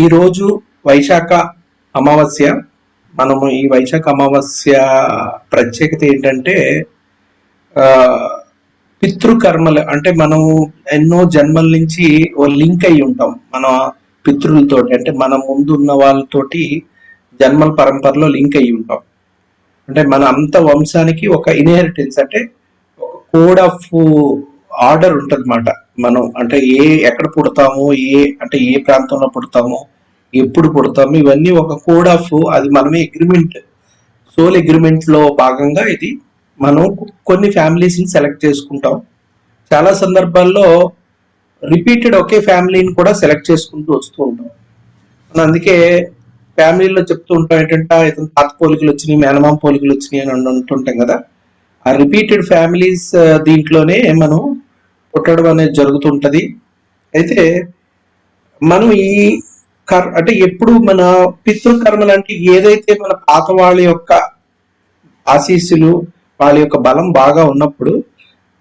ఈరోజు వైశాఖ అమావాస్య. మనము ఈ వైశాఖ అమావాస్య ప్రత్యేకత ఏంటంటే పితృకర్మలు, అంటే మనం ఎన్నో జన్మల నుంచి లింక్ అయి ఉంటాం మన పితృలతోటి, అంటే మన ముందు ఉన్న వాళ్ళతోటి జన్మల పరంపరలో లింక్ అయి ఉంటాం. అంటే మన అంత వంశానికి ఒక ఇన్హెరిటెన్స్, అంటే ఒక కోడ్ ఆఫ్ ఆర్డర్ ఉంటుంది అన్నమాట. మనం అంటే ఎక్కడ పుడతాము, అంటే ఏ ప్రాంతంలో పుడతాము, ఎప్పుడు పుడతాము, ఇవన్నీ ఒక కోడ్ ఆఫ్, అది మనమే అగ్రిమెంట్, సోల్ అగ్రిమెంట్ లో భాగంగా ఇది మనం కొన్ని ఫ్యామిలీస్ ని సెలెక్ట్ చేసుకుంటాం. చాలా సందర్భాల్లో రిపీటెడ్ ఒకే ఫ్యామిలీని కూడా సెలెక్ట్ చేసుకుంటూ వస్తూ ఉంటాం. మనం అందుకే ఫ్యామిలీలో చెప్తూ ఉంటాం ఏంటంటే ఇతను తాత పోలికలు వచ్చినాయి, మేనమామ పోలికలు వచ్చినాయి అని అంటుంటాం కదా. ఆ రిపీటెడ్ ఫ్యామిలీస్ దీంట్లోనే మనం పుట్టడం అనేది జరుగుతుంటది. అయితే మనం అంటే ఎప్పుడు మన పితృకర్మలు అంటే ఏదైతే మన పాత వాళ్ళ యొక్క ఆశీస్సులు, వాళ్ళ యొక్క బలం బాగా ఉన్నప్పుడు,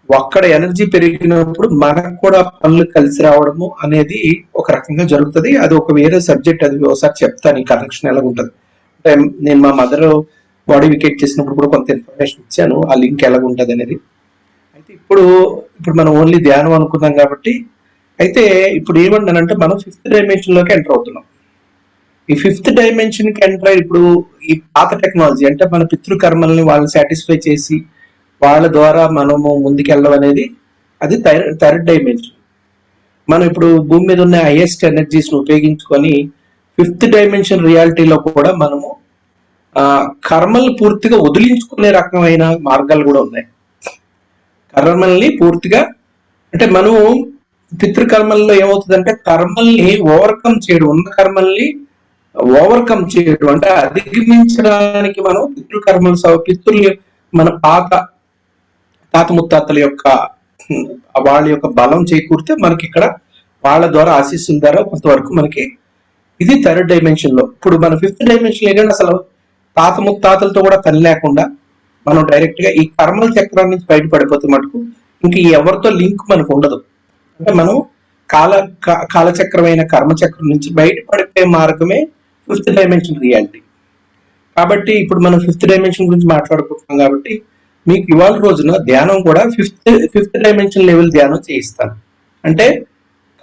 అక్కడ ఎనర్జీ పెరిగినప్పుడు మనకు కూడా పనులు కలిసి రావడము అనేది ఒక రకంగా జరుగుతుంది. అది ఒక వేరే సబ్జెక్ట్, అది ఒకసారి చెప్తాను ఈ కనెక్షన్ ఎలా ఉంటుంది. అంటే నేను మా మదర్ బాడీ వికెట్ చేసినప్పుడు కూడా కొంత ఇన్ఫర్మేషన్ ఇచ్చాను, ఆ లింక్ ఎలా ఉంటుంది అనేది. అయితే ఇప్పుడు మనం ఓన్లీ ధ్యానం అనుకున్నాం కాబట్టి, అయితే ఇప్పుడు ఏమంటానంటే మనం 5th డైమెన్షన్ లోకి ఎంటర్ అవుతున్నాం. ఈ 5th డైమెన్షన్ కి ఎంటర్ అయ్యి ఇప్పుడు ఈ పాత టెక్నాలజీ, అంటే మన పితృకర్మల్ని వాళ్ళని సాటిస్ఫై చేసి వాళ్ళ ద్వారా మనము ముందుకెళ్ళడం అనేది అది థర్డ్ డైమెన్షన్. మనం ఇప్పుడు భూమి మీద ఉన్న హైయెస్ట్ ఎనర్జీస్ ని ఉపయోగించుకొని 5th డైమెన్షన్ రియాలిటీలో కూడా మనము కర్మల్ని పూర్తిగా వదిలించుకునే రకమైన మార్గాలు కూడా ఉన్నాయి. కర్మల్ని పూర్తిగా, అంటే మనం పితృకర్మల్లో ఏమవుతుందంటే కర్మల్ని ఓవర్కమ్ చేయడం, ఉన్న కర్మల్ని ఓవర్కమ్ చేయడం, అంటే అధిగమించడానికి మనం పితృల్ని మన తాత ముత్తాతల యొక్క వాళ్ళ యొక్క బలం చేకూరితే మనకి ఇక్కడ వాళ్ళ ద్వారా ఆశీస్సుల ద్వారా కొంతవరకు మనకి ఇది థర్డ్ డైమెన్షన్ లో. ఇప్పుడు మన 5th డైమెన్షన్ ఏంటంటే అసలు తాత ముత్తాతలతో కూడా పని లేకుండా మనం డైరెక్ట్ గా ఈ కర్మల చక్రం నుంచి బయటపడిపోతే మటుకు ఇంక ఎవరితో లింక్ మనకు ఉండదు. అంటే మనం కాలచక్రమైన కర్మచక్రం నుంచి బయటపడిపోయే మార్గమే 5th డైమెన్షన్ రియాలిటీ. కాబట్టి ఇప్పుడు మనం 5th డైమెన్షన్ గురించి మాట్లాడుకుంటున్నాం కాబట్టి మీకు ఇవాళ రోజున ధ్యానం కూడా 5th డైమెన్షన్ లెవెల్ ధ్యానం చేయిస్తాను. అంటే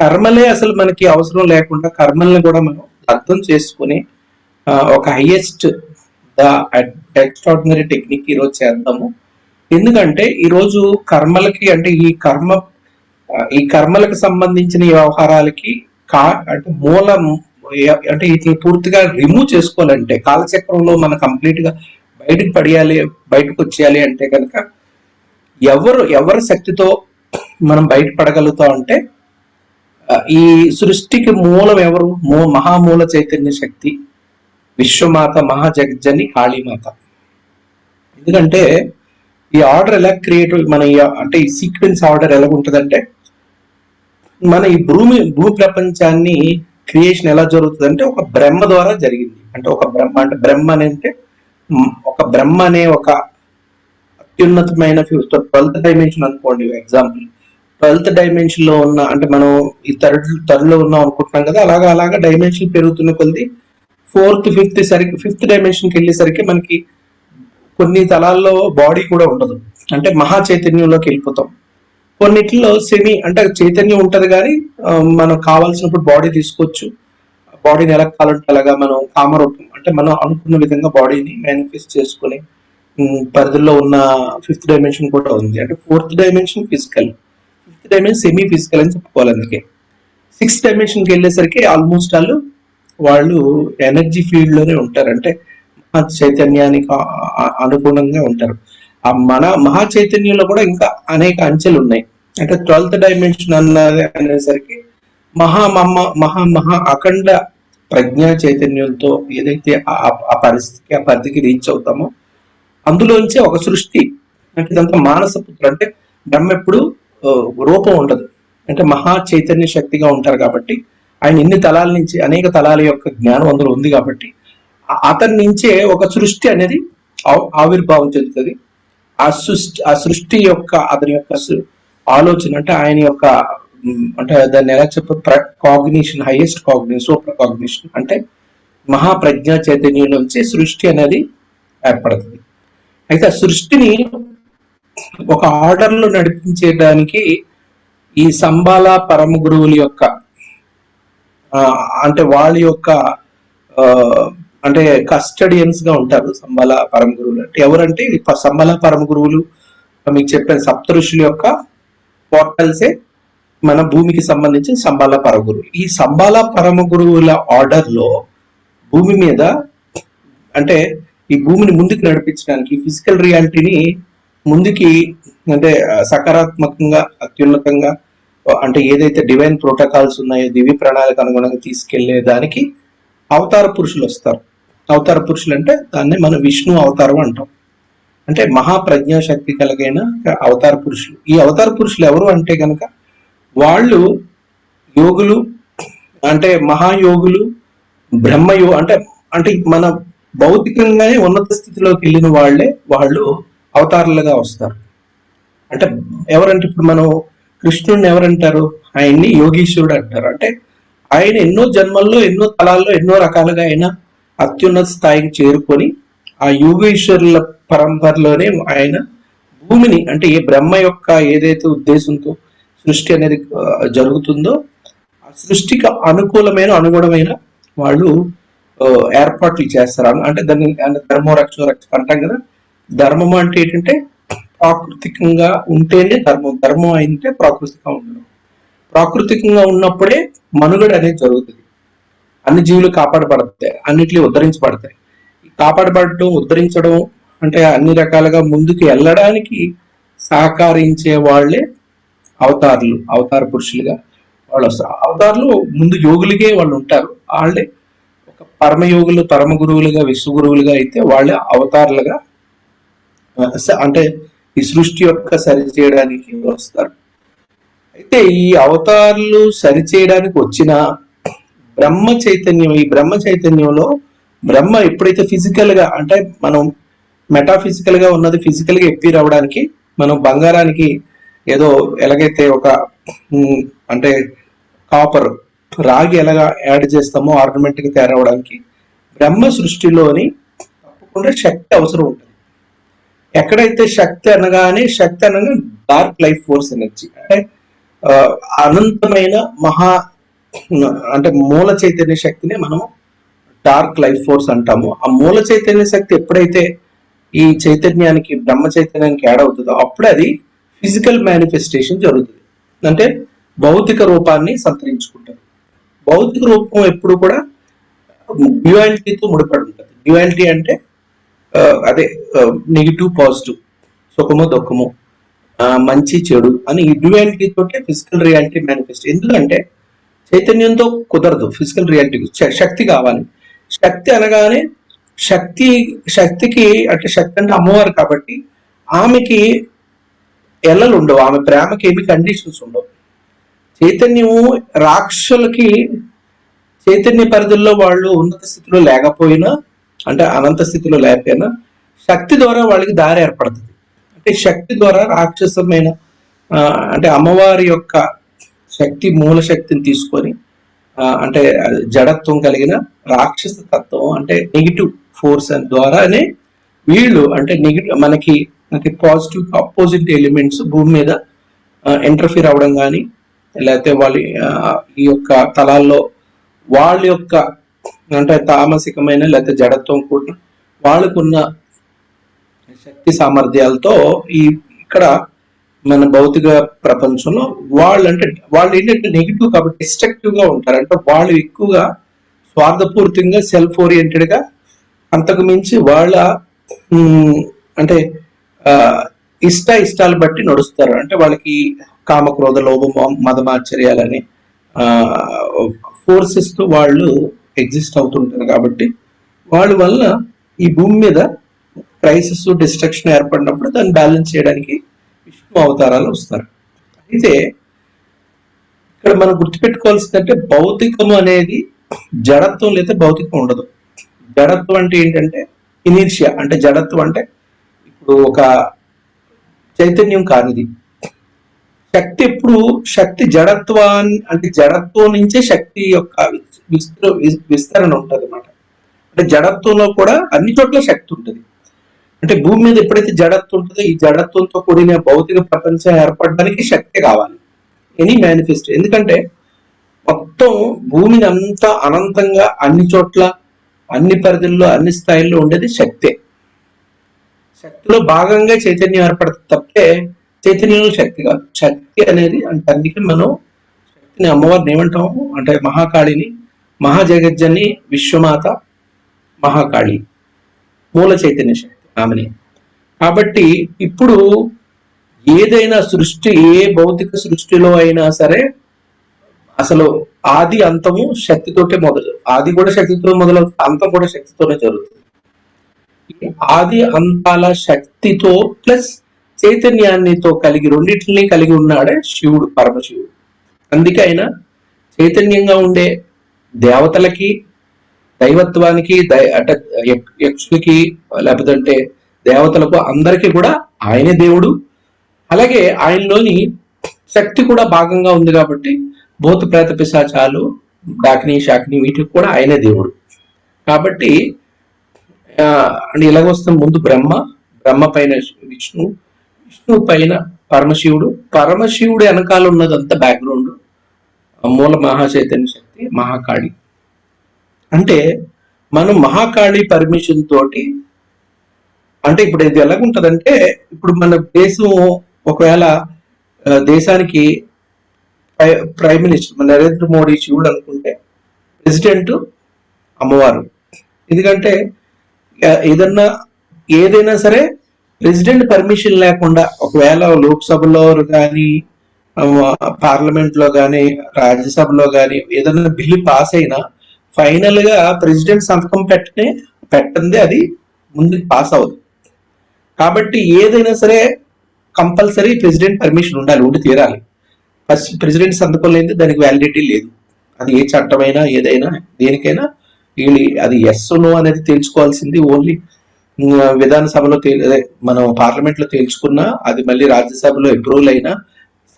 కర్మలే అసలు మనకి అవసరం లేకుండా కర్మల్ని కూడా మనం అర్థం చేసుకుని ఒక హైయెస్ట్ ఎక్స్ట్రాడినరీ టెక్నిక్ ఈరోజు చేద్దాము. ఎందుకంటే ఈరోజు కర్మలకి, అంటే ఈ కర్మలకు సంబంధించిన వ్యవహారాలకి అంటే మూలం, అంటే వీటిని పూర్తిగా రిమూవ్ చేసుకోవాలంటే కాలచక్రంలో మనం కంప్లీట్ గా బయటకు వచ్చేయాలి అంటే కనుక ఎవరి శక్తితో మనం బయటపడగలుగుతాం అంటే ఈ సృష్టికి మూలం ఎవరు? మహామూల చైతన్య శక్తి, విశ్వమాత, మహాజగజ్జని, కాళీమాత. ఎందుకంటే ఈ ఆర్డర్ ఎలా క్రియేట్, మన అంటే ఈ సీక్వెన్స్ ఆర్డర్ ఎలా ఉంటుందంటే మన ఈ భూమి ప్రపంచాన్ని క్రియేషన్ ఎలా జరుగుతుంది అంటే ఒక బ్రహ్మ ద్వారా జరిగింది. అంటే ఒక బ్రహ్మ, అంటే బ్రహ్మ అనే ఒక అత్యున్నతమైన 12th డైమెన్షన్ అనుకోండి ఎగ్జాంపుల్. 12th డైమెన్షన్ లో ఉన్న, అంటే మనం ఈ థర్డ్ లో ఉన్నాం అనుకుంటున్నాం కదా, అలాగా డైమెన్షన్ పెరుగుతున్న కొద్ది 4th 5th డైమెన్షన్కి వెళ్ళేసరికి మనకి కొన్ని తలాల్లో బాడీ కూడా ఉండదు, అంటే మహా చైతన్యంలోకి వెళ్ళిపోతాం. కొన్నిట్లో సెమీ, అంటే చైతన్యం ఉంటది కానీ మనం కావాల్సినప్పుడు బాడీ తీసుకోవచ్చు. బాడీని ఎలా కావాలంటే అలాగా మనం కామరూపం, అంటే మనం అనుకున్న విధంగా బాడీని మేనిఫెస్ట్ చేసుకుని పరిధిలో ఉన్న 5th డైమెన్షన్ కూడా ఉంది. అంటే 4th dimension physical, 5th dimension semi physical అని చెప్పుకోవాలి. అందుకే 6th డైమెన్షన్కి వెళ్ళేసరికి ఆల్మోస్ట్ వాళ్ళు ఎనర్జీ ఫీల్డ్ లోనే ఉంటారు, అంటే చైతన్యానికి అనుగుణంగా ఉంటారు. ఆ మన మహా చైతన్యంలో కూడా ఇంకా అనేక అంచెలు ఉన్నాయి. అంటే 12th డైమెన్షన్ అనేసరికి మహా అఖండ ప్రజ్ఞా చైతన్యంతో ఏదైతే ఆ పరిధికి రీచ్ అవుతామో అందులోంచి ఒక సృష్టి, అంటే ఇదంతా మానసపుత్ర, అంటే బ్రహ్మ ఎప్పుడు రూపం ఉండదు, అంటే మహా చైతన్య శక్తిగా ఉంటారు కాబట్టి ఆయన ఇన్ని తలాల నుంచి అనేక తలాల యొక్క జ్ఞానం అందులో ఉంది కాబట్టి అతని నుంచే ఒక సృష్టి అనేది ఆవిర్భావం చెందుతుంది. ఆ సృష్టి యొక్క అతని యొక్క ఆలోచన, అంటే ఆయన యొక్క అంటే దాన్ని ఎలా cognition, highest cognition, super cognition అంటే మహాప్రజ్ఞా చైతన్యం నుంచి సృష్టి అనేది ఏర్పడుతుంది. అయితే ఆ సృష్టిని ఒక ఆర్డర్ లో నడిపించడానికి ఈ సంబాల పరమ గురువుల యొక్క అంటే వాళ్ళ యొక్క అంటే కస్టడియన్స్ గా ఉంటారు సంబాల పరమ గురువులు. అంటే ఎవరంటే సంబాల పరమ గురువులు మీకు చెప్పిన సప్త ఋషుల యొక్క పోర్టల్సే మన భూమికి సంబంధించిన సంబాల పరమ గురువులు. ఈ సంబాల పరమ గురువుల ఆర్డర్ లో భూమి మీద అంటే ఈ భూమిని ముందుకు నడిపించడానికి ఫిజికల్ రియాలిటీని ముందుకి అంటే సకారాత్మకంగా అత్యున్నతంగా అంటే ఏదైతే డివైన్ ప్రోటోకాల్స్ ఉన్నాయో దివ్య ప్రణాళిక అనుగుణంగా తీసుకెళ్లే దానికి అవతార పురుషులు వస్తారు. అవతార పురుషులు అంటే దాన్ని మనం విష్ణు అవతారం అంటాం. అంటే మహాప్రజ్ఞా శక్తి కలిగిన అవతార పురుషులు. ఈ అవతార పురుషులు ఎవరు అంటే కనుక వాళ్ళు యోగులు, అంటే మహాయోగులు, బ్రహ్మయో అంటే అంటే మన భౌతికంగానే ఉన్నత స్థితిలోకి వెళ్ళిన వాళ్ళు అవతారాలుగా వస్తారు. అంటే ఎవరంటే ఇప్పుడు మనం కృష్ణుడిని ఎవరంటారు? ఆయన్ని యోగీశ్వరుడు అంటారు. అంటే ఆయన ఎన్నో జన్మల్లో ఎన్నో తలాల్లో ఎన్నో రకాలుగా ఆయన అత్యున్నత స్థాయికి చేరుకొని ఆ యోగేశ్వరుల పరంపరలోనే ఆయన భూమిని అంటే ఏ బ్రహ్మ యొక్క ఏదైతే ఉద్దేశంతో సృష్టి అనేది జరుగుతుందో ఆ సృష్టికి అనుగుణమైన వాళ్ళు ఏర్పాట్లు చేస్తారు. అంటే దాన్ని ధర్మో రక్ష అంటాం కదా. ధర్మం అంటే ఏంటంటే ప్రాకృతికంగా ఉంటేనే ధర్మం, ధర్మం అయితే ప్రాకృతికంగా ఉండడం. ప్రాకృతికంగా ఉన్నప్పుడే మనుగడ అనేది జరుగుతుంది. అన్ని జీవులు కాపాడబడతాయి, అన్నిటిని ఉద్ధరించబడతాయి. కాపాడబడటం, ఉద్ధరించడం అంటే అన్ని రకాలుగా ముందుకు వెళ్ళడానికి సహకరించే వాళ్ళే అవతారులు, అవతార పురుషులుగా వాళ్ళు వస్తారు. అవతారులు ముందు యోగులుగే వాళ్ళు ఉంటారు. వాళ్ళే ఒక పరమయోగులు, పరమ గురువులుగా, విశ్వగురువులుగా అయితే వాళ్ళే అవతారులుగా అంటే ఈ సృష్టి యొక్క సరి చేయడానికి వస్తారు. అయితే ఈ అవతారులు సరిచేయడానికి వచ్చిన బ్రహ్మ చైతన్యం, ఈ బ్రహ్మ చైతన్యంలో బ్రహ్మ ఎప్పుడైతే ఫిజికల్ గా అంటే మనం మెటాఫిజికల్ గా ఉన్నది ఫిజికల్ గా ఎప్పి రావడానికి మనం బంగారానికి ఏదో ఎలాగైతే ఒక అంటే కాపర్ రాగి ఎలాగా యాడ్ చేస్తామో ఆర్నమెంట్ కి తయారవడానికి బ్రహ్మ సృష్టిలోని తప్పకుండా శక్తి అవసరం ఉంటుంది. ఎక్కడైతే శక్తి అనగా డార్క్ లైఫ్ ఫోర్స్ ఎనర్జీ అంటే అనంతమైన అంటే మూల చైతన్య శక్తిని మనం డార్క్ లైఫ్ ఫోర్స్ అంటాము. ఆ మూల చైతన్య శక్తి ఎప్పుడైతే ఈ చైతన్యానికి బ్రహ్మ చైతన్యానికి యాడ్ అవుతుందో అప్పుడే అది ఫిజికల్ మేనిఫెస్టేషన్ జరుగుతుంది. అంటే భౌతిక రూపాన్ని సంతరించుకుంటారు. భౌతిక రూపం ఎప్పుడు కూడా డ్యుయాలిటీతో ముడిపడి ఉంటుంది. డ్యుయాలిటీ అంటే అదే నెగిటివ్ పాజిటివ్, సుఖము దుఃఖము, మంచి చెడు అని ఈ డ్యుయాలిటీ తోటే ఫిజికల్ రియాలిటీ మేనిఫెస్ట్. ఎందుకంటే చైతన్యంతో కుదరదు ఫిజికల్ రియాలిటీకి, శక్తి కావాలి. శక్తి అనగానే శక్తికి అంటే శక్తి అంటే అమ్మవారు కాబట్టి ఆమెకి ఎల్లలు ఉండవు, ఆమె ప్రేమకి ఏమి కండిషన్స్ ఉండవు. చైతన్యము రాక్షసులకి చైతన్య పరిధుల్లో వాళ్ళు ఉన్నత స్థితిలో లేకపోయినా అంటే అనంత స్థితిలో లేకపోయినా శక్తి ద్వారా వాళ్ళకి దారి ఏర్పడుతుంది. అంటే శక్తి ద్వారా రాక్షసమైన అంటే అమ్మవారి యొక్క శక్తి మూల శక్తిని తీసుకొని అంటే జడత్వం కలిగిన రాక్షస తత్వం అంటే నెగిటివ్ ఫోర్స్ ద్వారానే వీళ్ళు అంటే నెగిటివ్ మనకి పాజిటివ్ అపోజిట్ ఎలిమెంట్స్ భూమి మీద ఇంటర్ఫీర్ అవ్వడం కానీ లేకపోతే వాళ్ళ ఈ యొక్క తలాల్లో వాళ్ళ యొక్క అంటే తామసికమైన లేకపోతే జడత్వం కూడా వాళ్ళకున్న శక్తి సామర్థ్యాలతో ఇక్కడ మన భౌతిక ప్రపంచంలో వాళ్ళు ఏంటంటే నెగిటివ్ కాబట్టి డిస్ట్రక్టివ్ గా ఉంటారు. అంటే వాళ్ళు ఎక్కువగా స్వార్థపూరితంగా సెల్ఫ్ ఓరియంటెడ్ గా అంతకు మించి వాళ్ళ అంటే ఇష్టాలు బట్టి నడుస్తారు. అంటే వాళ్ళకి కామక్రోధ లోభం మదమాశ్చర్యాలని ఫోర్సెస్ తో వాళ్ళు ఎగ్జిస్ట్ అవుతుంటారు. కాబట్టి వాళ్ళ వల్ల ఈ భూమి మీద క్రైసిస్ డిస్ట్రక్షన్ ఏర్పడినప్పుడు దాన్ని బ్యాలెన్స్ చేయడానికి విష్ణు అవతారాలు వస్తారు. అయితే ఇక్కడ మనం గుర్తుపెట్టుకోవాల్సిందంటే భౌతికం అనేది జడత్వం లేదా భౌతికం ఉండదు. జడత్వం అంటే ఏంటంటే ఇనీర్షియా, అంటే జడత్వం అంటే ఇప్పుడు ఒక చైతన్యం కానిది. శక్తి ఎప్పుడు శక్తి అంటే జడత్వం నుంచే శక్తి యొక్క విస్తరణ ఉంటుంది అన్నమాట. అంటే జడత్వంలో కూడా అన్ని చోట్ల శక్తి ఉంటుంది. అంటే భూమి మీద ఎప్పుడైతే జడత్వం ఉంటుందో ఈ జడత్వంతో కూడిన భౌతిక ప్రపంచం ఏర్పడడానికి శక్తి కావాలి, ఎనీ మేనిఫెస్ట్. ఎందుకంటే మొత్తం భూమిని అంతా అనంతంగా అన్ని చోట్ల అన్ని పరిధుల్లో అన్ని స్థాయిల్లో ఉండేది శక్తే. శక్తిలో భాగంగా చైతన్యం ఏర్పడుతుంది తప్పితే చైతన్యంలో శక్తి కాదు. శక్తి అనేది అంటే అందుకే మనం శక్తిని అమ్మవారిని ఏమంటాము అంటే మహాకాళిని, మహాజగజ్జని, విశ్వమాత, మహాకాళి, మూల చైతన్య శక్తి ఆమెని. కాబట్టి ఇప్పుడు ఏదైనా సృష్టి, ఏ భౌతిక సృష్టిలో అయినా సరే అసలు ఆది అంతము శక్తితోటే మొదలు. ఆది కూడా శక్తితో మొదలవుతుంది, అంతం కూడా శక్తితోనే జరుగుతుంది. ఆది అంతాల శక్తితో ప్లస్ చైతన్యాన్నితో కలిగి రెండింటిని కలిగి ఉన్నాడే శివుడు, పరమశివుడు. అందుకే ఆయన చైతన్యంగా ఉండే దేవతలకి, దైవత్వానికి, అంటే యక్షులకి లేకపోతే దేవతలకు అందరికీ కూడా ఆయనే దేవుడు. అలాగే ఆయనలోని శక్తి కూడా భాగంగా ఉంది కాబట్టి భూత ప్రేత పిశాచాలు, డాకిని శాకిని వీటికి కూడా ఆయనే దేవుడు. కాబట్టి ఇలాగొస్తాం ముందు బ్రహ్మ పైన విష్ణు, విష్ణు పైన పరమశివుడు, పరమశివుడు వెనకాల ఉన్నదంతా బ్యాక్గ్రౌండ్ మూల మహాచైతన్య శక్తి మహాకాళి. అంటే మనం మహాకాళి పర్మిషన్ తోటి, అంటే ఇప్పుడు ఇది ఎలాగుంటదంటే ఇప్పుడు మన దేశం ఒకవేళ దేశానికి ప్రైమ్ మినిస్టర్ నరేంద్ర మోడీ శివుడు అనుకుంటే ప్రెసిడెంట్ అమ్మవారు. ఎందుకంటే ఏదైనా సరే ప్రెసిడెంట్ పర్మిషన్ లేకుండా ఒకవేళ లోక్సభలో కానీ పార్లమెంట్ లో కానీ రాజ్యసభలో కానీ ఏదైనా బిల్లు పాస్ అయినా ఫైనల్ గా ప్రెసిడెంట్ సంతకం పెట్టండి అది ముందుకు పాస్ అవ్వదు. కాబట్టి ఏదైనా సరే కంపల్సరీ ప్రెసిడెంట్ పర్మిషన్ ఉండి తీరాలి. ఫస్ట్ ప్రెసిడెంట్ సంతకం లేని దానికి వ్యాలిడిటీ లేదు. అది ఏ చట్టమైనా ఏదైనా దేనికైనా అది ఎస్ నో అనేది తేల్చుకోవాల్సింది ఓన్లీ విధానసభలో మనం పార్లమెంట్ లో తేల్చుకున్నా, అది మళ్ళీ రాజ్యసభలో అప్రూవల్ అయినా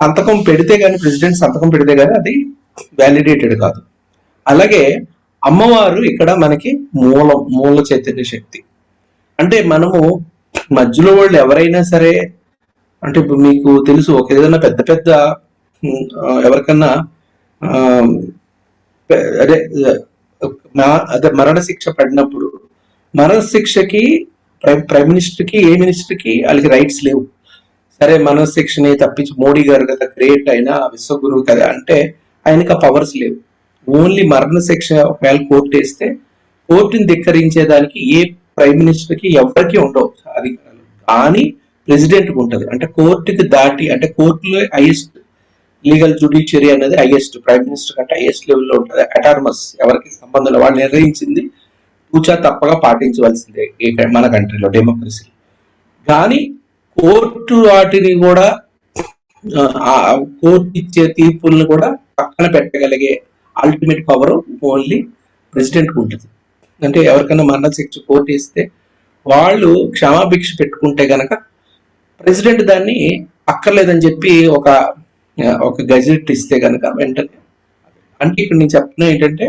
సంతకం పెడితే గానీ, ప్రెసిడెంట్ సంతకం పెడితే గానీ అది వ్యాలిడేటెడ్ కాదు. అలాగే అమ్మవారు ఇక్కడ మనకి మూల చైతన్య శక్తి. అంటే మనము మధ్యలో వాళ్ళు ఎవరైనా సరే, అంటే ఇప్పుడు మీకు తెలుసు ఒక ఏదైనా పెద్ద ఎవరికన్నా అదే మరణ శిక్ష పడినప్పుడు మరణ శిక్షకి ప్రైమ్ మినిస్టర్ కి, ఏ మినిస్టర్ కి వాళ్ళకి రైట్స్ లేవు. సరే మరణ శిక్షని తప్పించి మోడీ గారు కదా గ్రేట్ అయినా విశ్వగురువు కదా అంటే ఆయనకి ఆ పవర్స్ లేవు. ఓన్లీ మరణ శిక్ష ఒకవేళ కోర్టు వేస్తే కోర్టుని ధిక్కరించేదానికి ఏ ప్రైమ్ మినిస్టర్ కి ఎవరికి ఉండవు అధికారాలు, కానీ ప్రెసిడెంట్ కి ఉంటది. అంటే కోర్టుకి దాటి, అంటే కోర్టులో హైయెస్ట్ లీగల్ జ్యుడిషియరీ అనేది హైయెస్ట్, ప్రైమ్ మినిస్టర్ కంటే హైయెస్ట్ లెవెల్లో ఉంటుంది. అటానమస్, ఎవరికి సంబంధం వాళ్ళు నిర్ణయించింది పూచా తప్పగా పాటించవలసిందే మన కంట్రీలో డెమోక్రసీ. కానీ కోర్టు వాటిని కూడా కోర్టు ఇచ్చే తీర్పులను కూడా పక్కన పెట్టగలిగే అల్టిమేట్ పవర్ ఓన్లీ ప్రెసిడెంట్ కు ఉంటుంది. అంటే ఎవరికైనా మరణ శిక్ష కోర్టు ఇస్తే వాళ్ళు క్షమాభిక్ష పెట్టుకుంటే గనక ప్రెసిడెంట్ దాన్ని అక్కర్లేదని చెప్పి ఒక గజెట్ ఇస్తే గనక వెంటనే, అంటే ఇక్కడ నేను చెప్తున్నా ఏంటంటే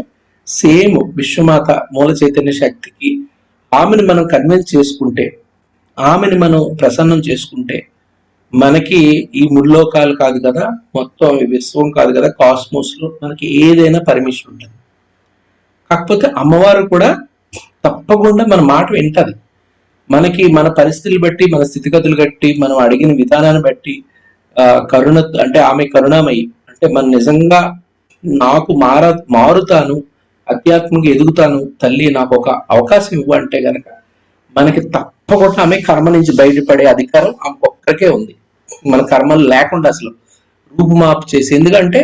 సేమ్ విశ్వమాత మూల చైతన్య శక్తికి ఆమెను మనం కన్విన్స్ చేసుకుంటే, ఆమెను మనం ప్రసన్నం చేసుకుంటే మనకి ఈ ముల్లోకాలు కాదు కదా, మొత్తం విశ్వం కాదు కదా, కాస్మోస్ లో మనకి ఏదైనా పర్మిషన్ ఉంటుంది. కాకపోతే అమ్మవారు కూడా తప్పకుండా మన మాట వింటది. మనకి మన పరిస్థితులు బట్టి, మన స్థితిగతులు బట్టి, మనం అడిగిన విధానాన్ని బట్టి కరుణ, అంటే ఆమె కరుణామయి. అంటే మనం నిజంగా నాకు మారుతాను, ఆధ్యాత్మిక ఎదుగుతాను తల్లి, నాకు ఒక అవకాశం ఇవ్వు అంటే గనక మనకి తప్పకుండా ఆమె కర్మ నుంచి బయటపడే అధికారం ఆమె ఒక్కరికే ఉంది. మన కర్మలు లేకుండా అసలు రూపుమాపు చేసి, ఎందుకంటే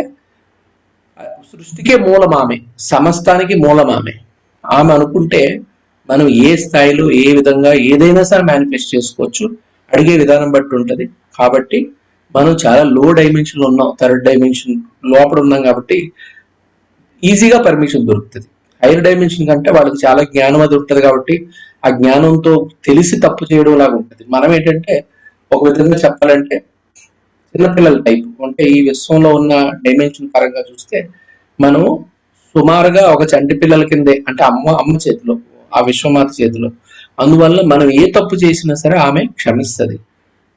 సృష్టికే మూలం ఆమె, సమస్తానికి మూలం ఆమె. ఆమె అనుకుంటే మనం ఏ స్థాయిలో ఏ విధంగా ఏదైనా సరే మేనిఫెస్ట్ చేసుకోవచ్చు, అడిగే విధానం బట్టి ఉంటది. కాబట్టి మనం చాలా లో డైమెన్షన్ ఉన్నాం, థర్డ్ డైమెన్షన్ లోపల ఉన్నాం కాబట్టి ఈజీగా పర్మిషన్ దొరుకుతుంది. హైయర్ డైమెన్షన్ కంటే వాళ్ళకి చాలా జ్ఞానం అది ఉంటుంది కాబట్టి ఆ జ్ఞానంతో తెలిసి తప్పు చేయడం లాగా ఉంటుంది. మనం ఏంటంటే ఒక విధంగా చెప్పాలంటే చిన్నపిల్లల టైప్ అంటే ఈ విశ్వంలో ఉన్న డైమెన్షన్ పరంగా చూస్తే మనము సుమారుగా ఒక చంటి పిల్లల కిందే, అంటే అమ్మ చేతిలో, ఆ విశ్వమాత చేతిలో. అందువల్ల మనం ఏ తప్పు చేసినా సరే ఆమె క్షమిస్తుంది.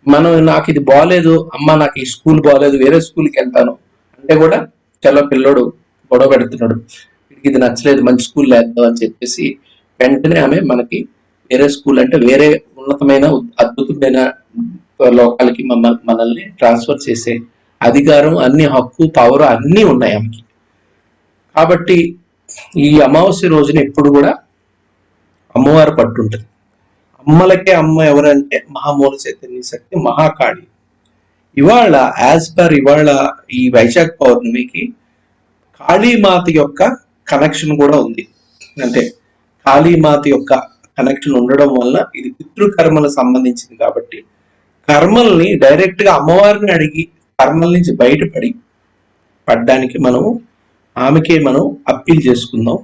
మనం నాకు ఇది బాగాలేదు అమ్మ, నాకు ఈ స్కూల్ బాగాలేదు, వేరే స్కూల్కి వెళ్తాను అంటే కూడా చాలా పిల్లోడు గొడవ పెడుతున్నాడు, వీడికి ఇది నచ్చలేదు, మంచి స్కూల్ వేద్దాం అని చెప్పేసి వెంటనే ఆమె మనకి వేరే స్కూల్, అంటే వేరే ఉన్నతమైన అద్భుతమైన లోకాలకి మనల్ని ట్రాన్స్ఫర్ చేసే అధికారం, అన్ని హక్కు, పవర్ అన్నీ ఉన్నాయి ఆమెకి. కాబట్టి ఈ అమావాస్య రోజున ఎప్పుడు కూడా అమ్మవారు పట్టుంటది. అమ్మలకే అమ్మ ఎవరంటే మహామూల చైతన్య శక్తి మహాకాళి. ఇవాళ యాజ్ పర్ ఇవాళ ఈ వైశాఖ పౌర్ణమికి కాళీమాత యొక్క కనెక్షన్ కూడా ఉంది. అంటే కాళీమాత యొక్క కనెక్షన్ ఉండడం వల్ల ఇది పితృకర్మలకు సంబంధించింది కాబట్టి కర్మల్ని డైరెక్ట్ గా అమ్మవారిని అడిగి కర్మల నుంచి పడ్డానికి మనం ఆమెకే మనం అప్పీల్ చేసుకుందాం.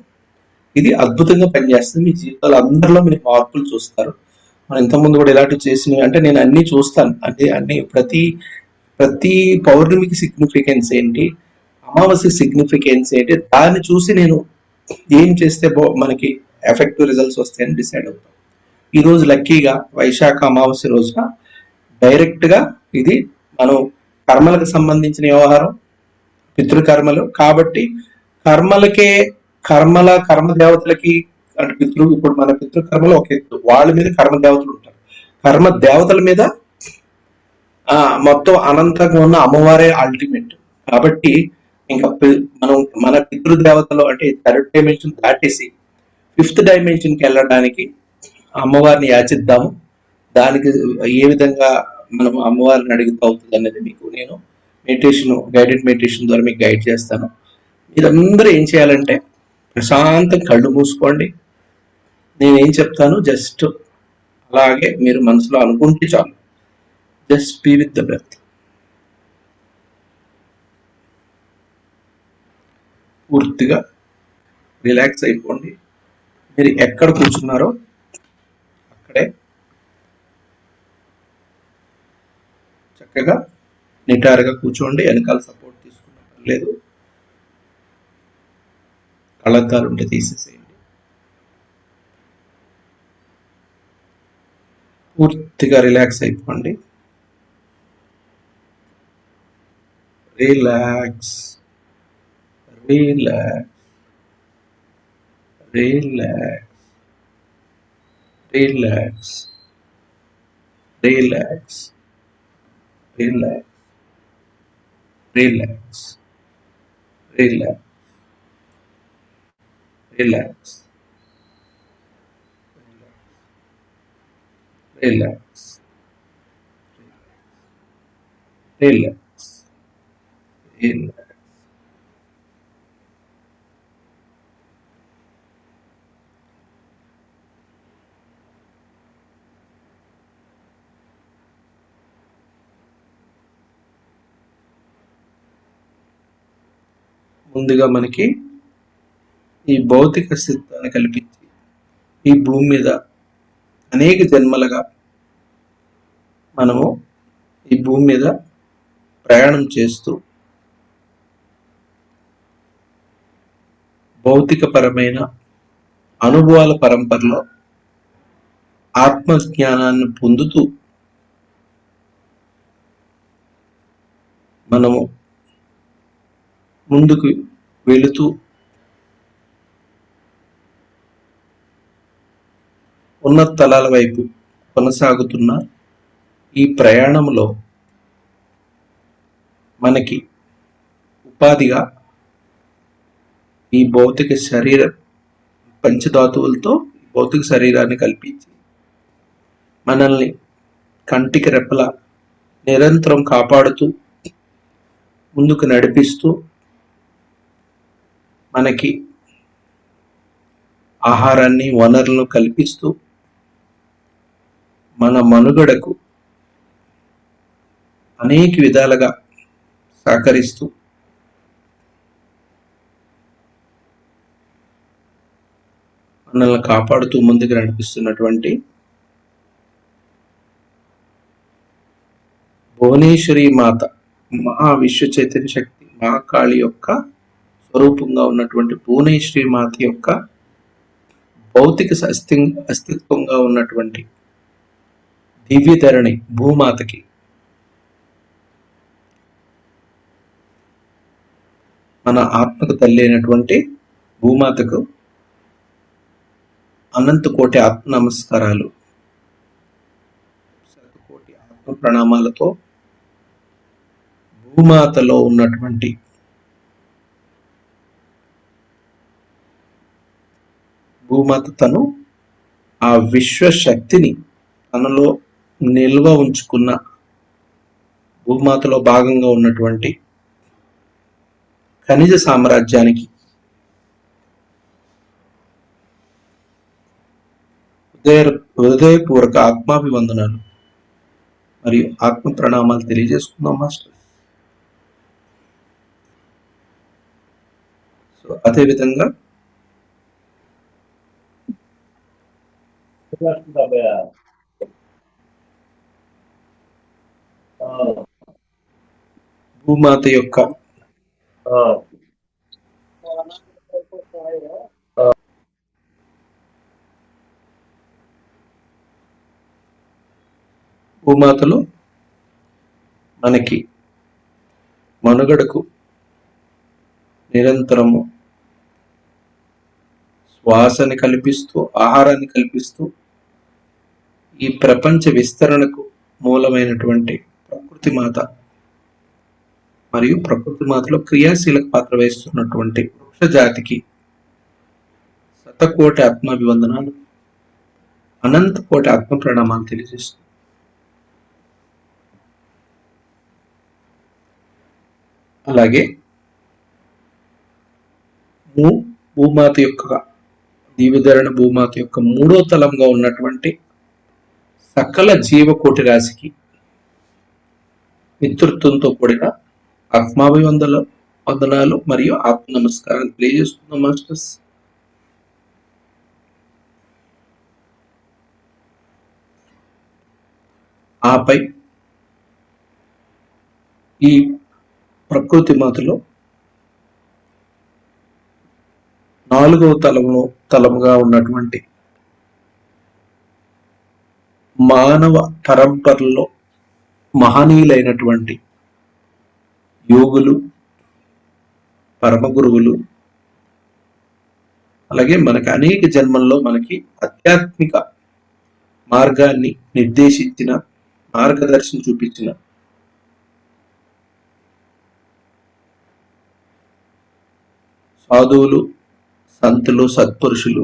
ఇది అద్భుతంగా పనిచేస్తుంది. మీ జీవితాలు అందరిలో మీరు మార్పులు చూస్తారు. మనం ఇంతకుముందు కూడా ఇలాంటివి చేసినవి, అంటే నేను అన్ని చూస్తాను, అంటే అన్ని ప్రతి పౌర్ణమికి సిగ్నిఫికెన్స్ ఏంటి, అమావాస్య సిగ్నిఫికెన్స్ ఏంటి, దాన్ని చూసి నేను ఏం చేస్తే మనకి ఎఫెక్టివ్ రిజల్ట్స్ వస్తాయని డిసైడ్ అవుతాం. ఈ రోజు లక్కీగా వైశాఖ అమావాస్య రోజున డైరెక్ట్ గా ఇది మనం కర్మలకు సంబంధించిన వ్యవహారం, పితృకర్మలు కాబట్టి కర్మలకే కర్మ దేవతలకి, అంటే ఇప్పుడు మన పితృకర్మలు ఒక ఎత్తు, వాళ్ళ మీద కర్మ దేవతలు ఉంటారు. కర్మ దేవతల మీద మొత్తం అనంతంగా ఉన్న అమ్మవారే అల్టిమేట్. కాబట్టి ఇంకా మన పితృదేవతలు అంటే థర్డ్ డైమెన్షన్ దాటేసి ఫిఫ్త్ డైమెన్షన్కి వెళ్ళడానికి అమ్మవారిని యాచిద్దాము. దానికి ఏ విధంగా మనం అమ్మవారిని అడిగితే అవుతుంది అనేది మీకు నేను గైడెడ్ మెడిటేషన్ ద్వారా మీకు గైడ్ చేస్తాను. మీరందరూ ఏం చేయాలంటే ప్రశాంతం కళ్ళు మూసుకోండి. నేనేం చెప్తాను జస్ట్ అలాగే మీరు మనసులో అనుకుంటే చాలు. Just be with the breath. పూర్తిగా రిలాక్స్ అయిపోండి. మీరు ఎక్కడ కూర్చున్నారో అక్కడే చక్కగా నిటారుగా కూర్చోండి. వెనకాల సపోర్ట్ తీసుకున్న లేదు, కళ్ళద్దాలు ఉంటే తీసేసేయండి. పూర్తిగా రిలాక్స్ అయిపోండి. Relax relax relax relax relax relax relax relax relax relax relax relax. ముందుగా మనకి ఈ భౌతిక స్థితిని కల్పించి ఈ భూమి మీద అనేక జన్మలుగా మనము ఈ భూమి మీద ప్రయాణం చేస్తూ భౌతికపరమైన అనుభవాల పరంపరలో ఆత్మజ్ఞానాన్ని పొందుతూ మనము ముందుకు వెళుతూ ఉన్నత తలాల వైపు కొనసాగుతున్న ఈ ప్రయాణంలో మనకి ఉపాధిగా ఈ భౌతిక శరీర పంచధాతువులతో భౌతిక శరీరాన్ని కల్పించి మనల్ని కంటికి రెప్పల నిరంతరం కాపాడుతూ ముందుకు నడిపిస్తూ మనకి ఆహారాన్ని వనరులను కల్పిస్తూ మన మనుగడకు అనేక విధాలుగా సహకరిస్తూ మనల్ని కాపాడుతూ ముందుకు నడిపిస్తున్నటువంటి భువనేశ్వరి మాత మహావిశ్వ చైతన్య శక్తి మహాకాళి యొక్క స్వరూపంగా ఉన్నటువంటి భువనేశ్వరి మాత యొక్క భౌతిక అస్తిత్వంగా ఉన్నటువంటి దివ్యధరణి భూమాతకి మన ఆత్మకు తల్లి అయినటువంటి భూమాతకు అనంత కోటి ఆత్మ నమస్కారాలు, శతకోటి ఆత్మ ప్రణామాలతో భూమాతలో ఉన్నటువంటి భూమాత తను ఆ విశ్వశక్తిని తనలో నిల్వ ఉంచుకున్న భూమాతలో భాగంగా ఉన్నటువంటి ఖనిజ సామ్రాజ్యానికి హృదయపూర్వక ఆత్మాభివందనాలు మరియు ఆత్మ ప్రణామాలు తెలియజేసుకుందాం మాస్టర్. సో అదేవిధంగా భూమాత యొక్క భూమాతలో మనకి మనుగడకు నిరంతరము శ్వాసని కల్పిస్తూ, ఆహారాన్ని కల్పిస్తూ, ఈ ప్రపంచ విస్తరణకు మూలమైనటువంటి ప్రకృతి మాత మరియు ప్రకృతి మాతలో క్రియాశీలక పాత్ర వహిస్తున్నటువంటి వృక్ష జాతికి శతకోటి ఆత్మాభివందనాలు, అనంత కోటి ఆత్మ ప్రణామాలు తెలియజేస్తుంది. అలాగే భూమాత యొక్క దివ్యధరణ భూమాత యొక్క మూడో తలంగా ఉన్నటువంటి సకల జీవకోటి రాశికి మిత్రుత్వంతో కూడిన ఆత్మాభివందనాలు మరియు ఆత్మ నమస్కారాలు తెలియజేస్తున్నాం మాస్టర్స్. ఆపై ఈ ప్రకృతి మాతలో నాలుగవ తలముగా ఉన్నటువంటి మానవ పరంపరలో మహనీయులైనటువంటి యోగులు, పరమ గురువులు, అలాగే మనకి అనేక జన్మల్లో మనకి ఆధ్యాత్మిక మార్గాన్ని నిర్దేశించిన, మార్గదర్శనం చూపించిన సాధువులు, సంతులు, సత్పురుషులు,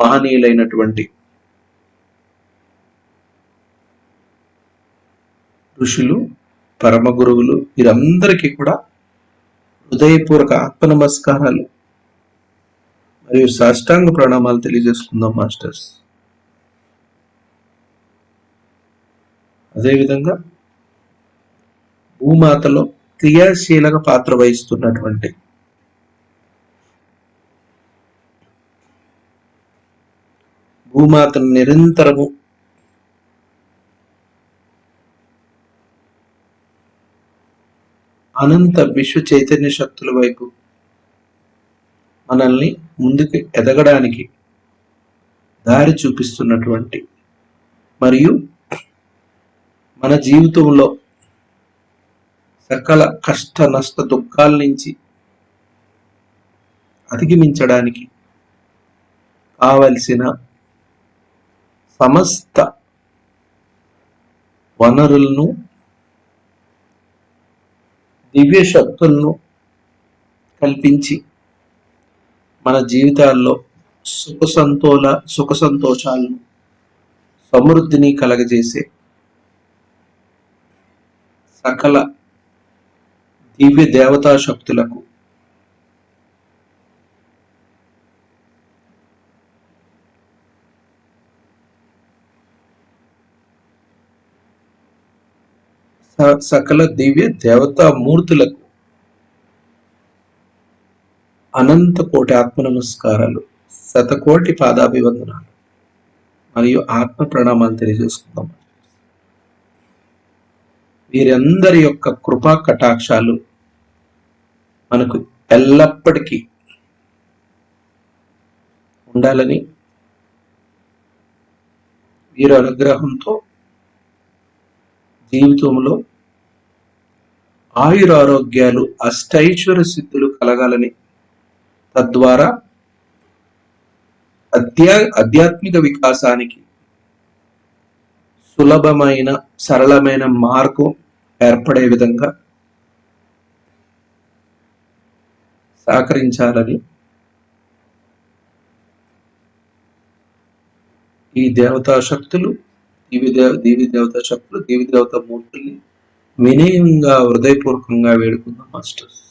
మహనీయులైనటువంటి ఋషులు, పరమ గురువులు, వీరందరికీ కూడా హృదయపూర్వక ఆత్మ నమస్కారాలు మరియు సాష్టాంగ ప్రణామాలు తెలియజేసుకుందాం మాస్టర్స్. అదేవిధంగా భూమాతలో క్రియాశీలక పాత్ర వహిస్తున్నటువంటి భూమాతను నిరంతరము అనంత విశ్వ చైతన్య శక్తుల వైపు మనల్ని ముందుకు ఎదగడానికి దారి చూపిస్తున్నటువంటి మరియు మన జీవితంలో సకల కష్ట నష్ట దుఃఖాల నుంచి అధిగమించడానికి కావలసిన సమస్త వనరులను, దివ్య శక్తులను కల్పించి మన జీవితాల్లో సుఖ సంతోషాలను, సమృద్ధిని కలగజేసే సకల దివ్య దేవతా శక్తులకు సకల దివ్య దేవతా మూర్తులకు అనంత కోటి ఆత్మ నమస్కారాలు, శతకోటి పాదాభివందనాలు మరియు ఆత్మ ప్రణామాలు తెలియజేసుకుందాం. వీరందరి యొక్క కృపా కటాక్షాలు మనకు ఎల్లప్పటికీ ఉండాలని, వీరి అనుగ్రహంతో జీవితంలో ఆయురారోగ్యాలు, అష్టైశ్వర్య సిద్ధులు కలగాలని, తద్వారా ఆధ్యాత్మిక వికాసానికి సులభమైన సరళమైన మార్గం ఏర్పడే విధంగా సహకరించాలని ఈ దేవతా శక్తులు, దేవి దేవతా శక్తులు, దేవి దేవతా మూర్తుల్ని వినయంగా హృదయపూర్వకంగా వేడుకుందాం మాస్టర్స్.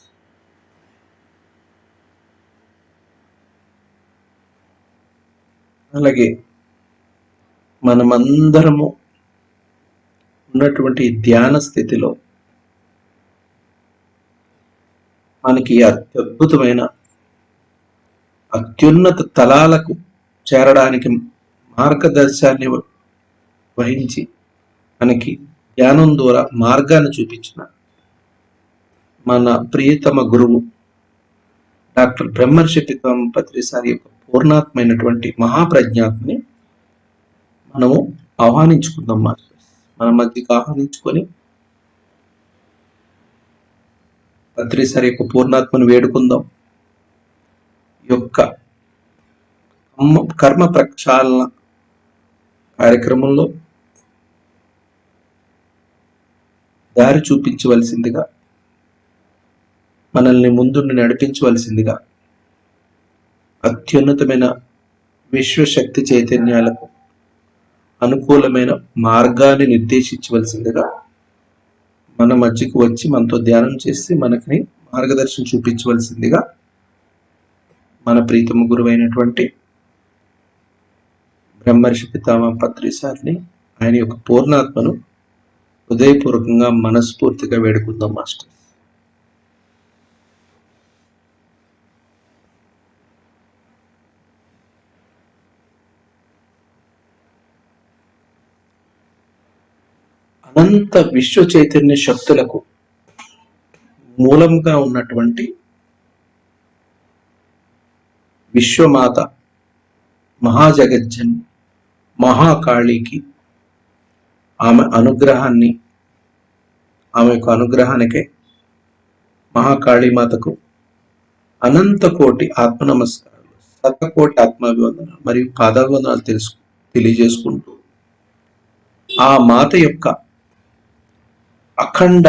అలాగే మనమందరము ఉన్నటువంటి ధ్యాన స్థితిలో మనకి అద్భుతమైన అత్యున్నత తలాలకు చేరడానికి మార్గదర్శనాన్ని వహించి మనకి ధ్యానం ద్వారా మార్గాన్ని చూపించిన మన ప్రియతమ గురువు డాక్టర్ బ్రహ్మర్షి పితామహ పత్రిసారి యొక్క పూర్ణాత్మైనటువంటి మహాప్రజ్ఞాత్మని మనము ఆహ్వానించుకుందాం మాస్టర్స్. మన మధ్యకి ఆహ్వానించుకొని పత్రిసారి యొక్క పూర్ణాత్మను వేడుకుందాం. యొక్క కర్మ ప్రక్షాళన కార్యక్రమంలో దారి చూపించవలసిందిగా, మనల్ని ముందుండి నడిపించవలసిందిగా అత్యున్నతమైన విశ్వశక్తి చైతన్యాలకు అనుకూలమైన మార్గాన్ని నిర్దేశించవలసిందిగా మన మధ్యకు వచ్చి మనతో ధ్యానం చేసి మనకి మార్గదర్శనం చూపించవలసిందిగా మన ప్రీతమ గురువైనటువంటి బ్రహ్మర్షి పితామహ పత్రిసారిని, ఆయన యొక్క పూర్ణాత్మను హృదయపూర్వకంగా మనస్ఫూర్తిగా వేడుకుందాం మాస్టర్. అనంత విశ్వ చైతన్య శక్తులకు మూలంగా ఉన్నటువంటి విశ్వమాత మహాజగజ్జన్ మహాకాళికి ఆమె అనుగ్రహాన్ని, ఆమె యొక్క అనుగ్రహానికే మహాకాళీమాతకు అనంత కోటి ఆత్మ నమస్కారాలు, శతకోటి ఆత్మాభివందనాలు మరియు పాదాభివందనాలు తెలియజేసుకుంటూ ఆ మాత యొక్క అఖండ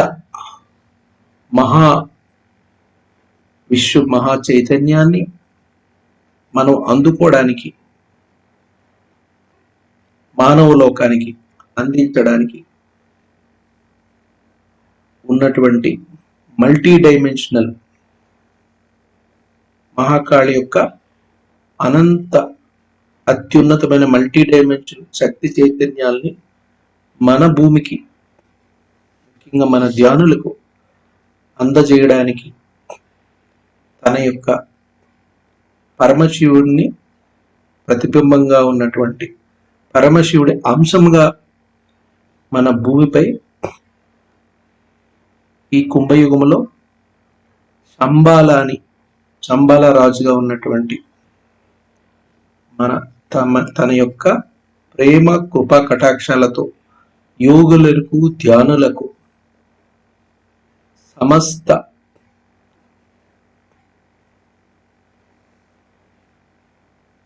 మహా చైతన్యాన్ని మనం అందుకోవడానికి, మానవ లోకానికి అందించడానికి ఉన్నటువంటి మల్టీ డైమెన్షనల్ మహాకాళి యొక్క అనంత అత్యున్నతమైన మల్టీ డైమెన్షనల్ శక్తి చైతన్యాల్ని మన భూమికి, ముఖ్యంగా మన ధ్యానులకు అందజేయడానికి తన యొక్క పరమశివుడిని ప్రతిబింబంగా ఉన్నటువంటి పరమశివుడి అంశంగా మన భూమిపై ఈ కుంభయుగంలో శంబాల రాజుగా ఉన్నటువంటి తన యొక్క ప్రేమ కృపా కటాక్షాలతో యోగులకు, ధ్యానులకు సమస్త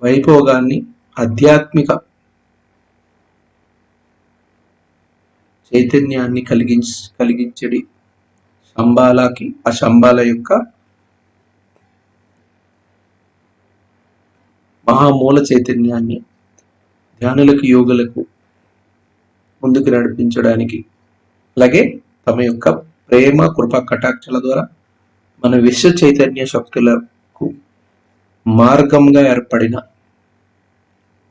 వైభోగాన్ని, ఆధ్యాత్మిక చైతన్యాన్ని కలిగించడి శంబాలకి, ఆ శంబాల యొక్క మహామూల చైతన్యాన్ని ధ్యానులకు, యోగులకు ముందుకు నడిపించడానికి, అలాగే తమ యొక్క ప్రేమ కృపా కటాక్షల ద్వారా మన విశ్వ చైతన్య శక్తులకు మార్గంగా ఏర్పడిన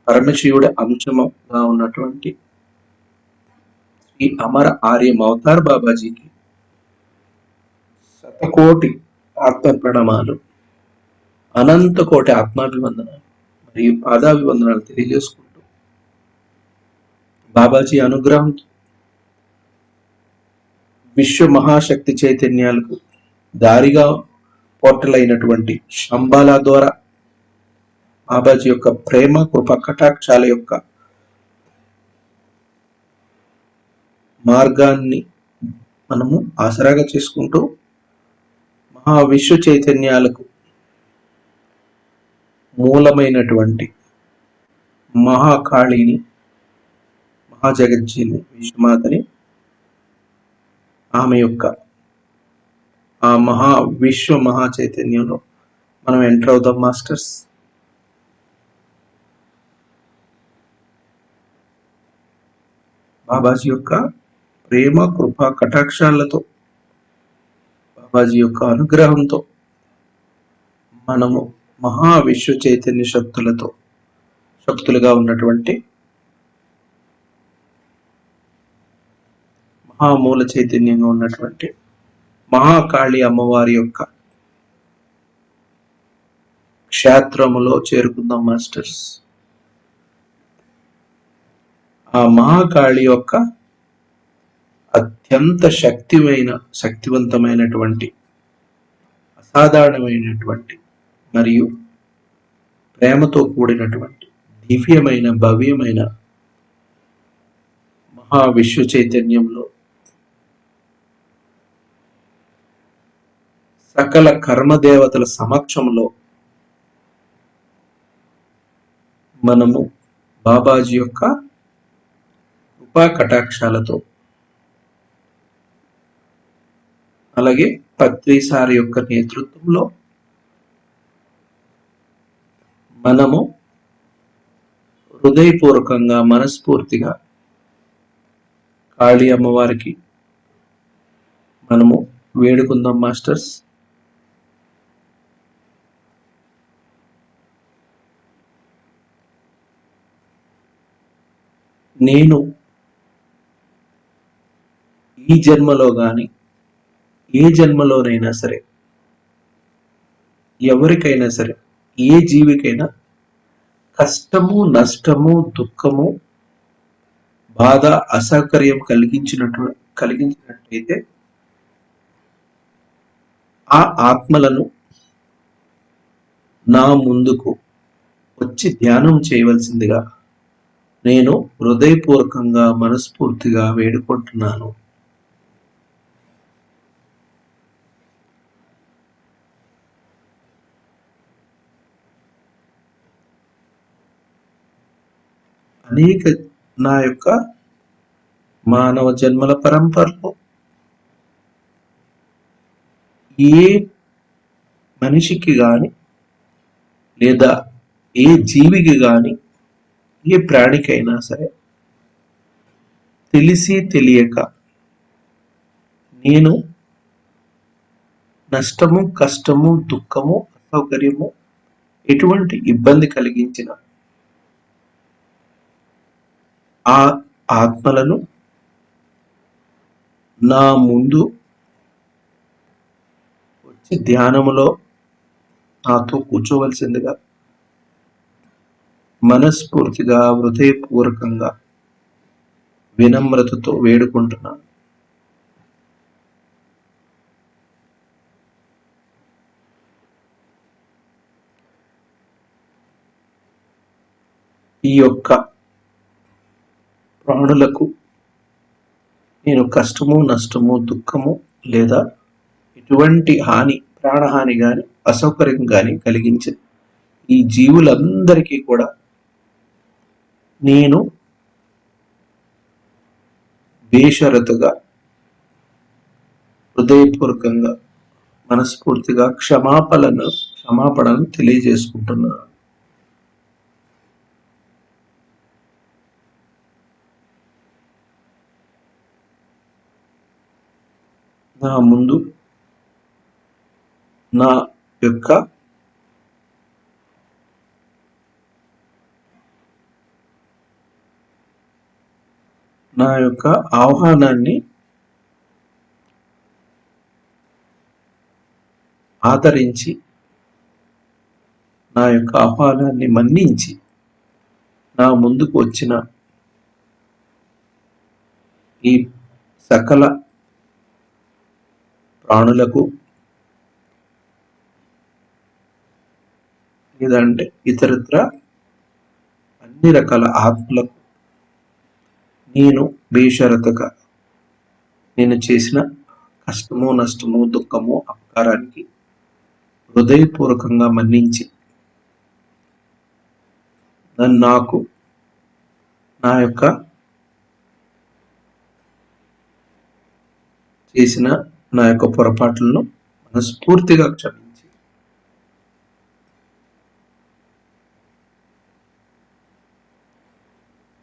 పరమశివుడి అంశముగా ఉన్నటువంటి శ్రీ అమర ఆర్యం అవతార్ బాబాజీకి శతకోటి ఆత్మ ప్రణామాలు, అనంత కోటి ఆత్మాభివందనాలు మరియు పాదాభివందనాలు తెలియజేసుకుంటూ బాబాజీ అనుగ్రహంతో విశ్వ మహాశక్తి చైతన్యాలకు దారిగా పోర్టల్ అయినటువంటి శంబాలా ద్వారా బాబాజీ యొక్క ప్రేమ కృప కటాక్షాల యొక్క మార్గాన్ని మనము ఆసరాగా చేసుకుంటూ మహావిశ్వ చైతన్యాలకు మూలమైనటువంటి మహాకాళిని, మహాజగజ్జిని, విశ్వమాతని, ఆమె యొక్క ఆ విశ్వ మహా చైతన్యంలో మనం ఎంటర్ అవుదాం మాస్టర్స్. బాబాజీ యొక్క ప్రేమ కృప కటాక్షాలతో, బాబాజీ యొక్క అనుగ్రహంతో మనము మహావిశ్వ చైతన్య శక్తులుగా ఉన్నటువంటి మహామూల చైతన్యంగా ఉన్నటువంటి మహాకాళి అమ్మవారి యొక్క క్షేత్రములో చేరుకుందాం మాస్టర్స్. ఆ మహాకాళి యొక్క అత్యంత శక్తివంతమైనటువంటి, అసాధారణమైనటువంటి మరియు ప్రేమతో కూడినటువంటి దివ్యమైన భవ్యమైన మహావిశ్వ చైతన్యంలో సకల కర్మదేవతల సమక్షంలో మనము బాబాజీ యొక్క కృపా కటాక్షాలతో, అలాగే పత్రిసారి యొక్క నేతృత్వంలో మనము హృదయపూర్వకంగా మనస్ఫూర్తిగా కాళీ అమ్మవారికి మనము వేడుకుందాం మాస్టర్స్. నేను ఈ జన్మలో గాని ఏ జన్మలోనైనా సరే, ఎవరికైనా సరే, ఏ జీవికైనా కష్టము, నష్టము, దుఃఖము, బాధ, అసౌకర్యం కలిగించినట్లయితే ఆ ఆత్మలను నా ముందుకు వచ్చి ధ్యానం చేయవలసిందిగా నేను హృదయపూర్వకంగా మనస్ఫూర్తిగా వేడుకుంటున్నాను. అనేక నా యొక్క మానవ జన్మల పరంపరలో ఏ మనిషికి గాని లేదా ఏ జీవికి గాని ఏ ప్రాణికైనా సరే తెలిసి తెలియక నేను నష్టము, కష్టము, దుఃఖము, అసౌకర్యము, ఎటువంటి ఇబ్బంది కలిగించిన ఆ ఆత్మలను నా ముందు వచ్చి ధ్యానములో నాతో కూర్చోవలసిందిగా మనస్ఫూర్తిగా, హృదయపూర్వకంగా, వినమ్రతతో వేడుకుంటున్నాను. ఈ యొక్క ప్రాణులకు నేను కష్టము, నష్టము, దుఃఖము లేదా ఎటువంటి హాని, ప్రాణహాని గాని, అసౌకర్యం గాని కలిగించిన ఈ జీవులందరికీ కూడా నేను బేషరతుగా, హృదయపూర్వకంగా, మనస్ఫూర్తిగా క్షమాపణను తెలియజేసుకుంటున్నాను. నా ముందు నా యొక్క ఆహ్వానాన్ని ఆదరించి, నా యొక్క ఆహ్వానాన్ని మన్నించి నా ముందుకు వచ్చిన ఈ సకల ప్రాణులకు లేదంటే ఇతరత్ర అన్ని రకాల ఆత్మలకు నేను బేషరతుగా నేను చేసిన కష్టము, నష్టము, దుఃఖము, అపకారానికి హృదయపూర్వకంగా మన్నించి నాకు నా యొక్క చేసిన నా యొక్క పొరపాట్లను మనస్ఫూర్తిగా క్షమించి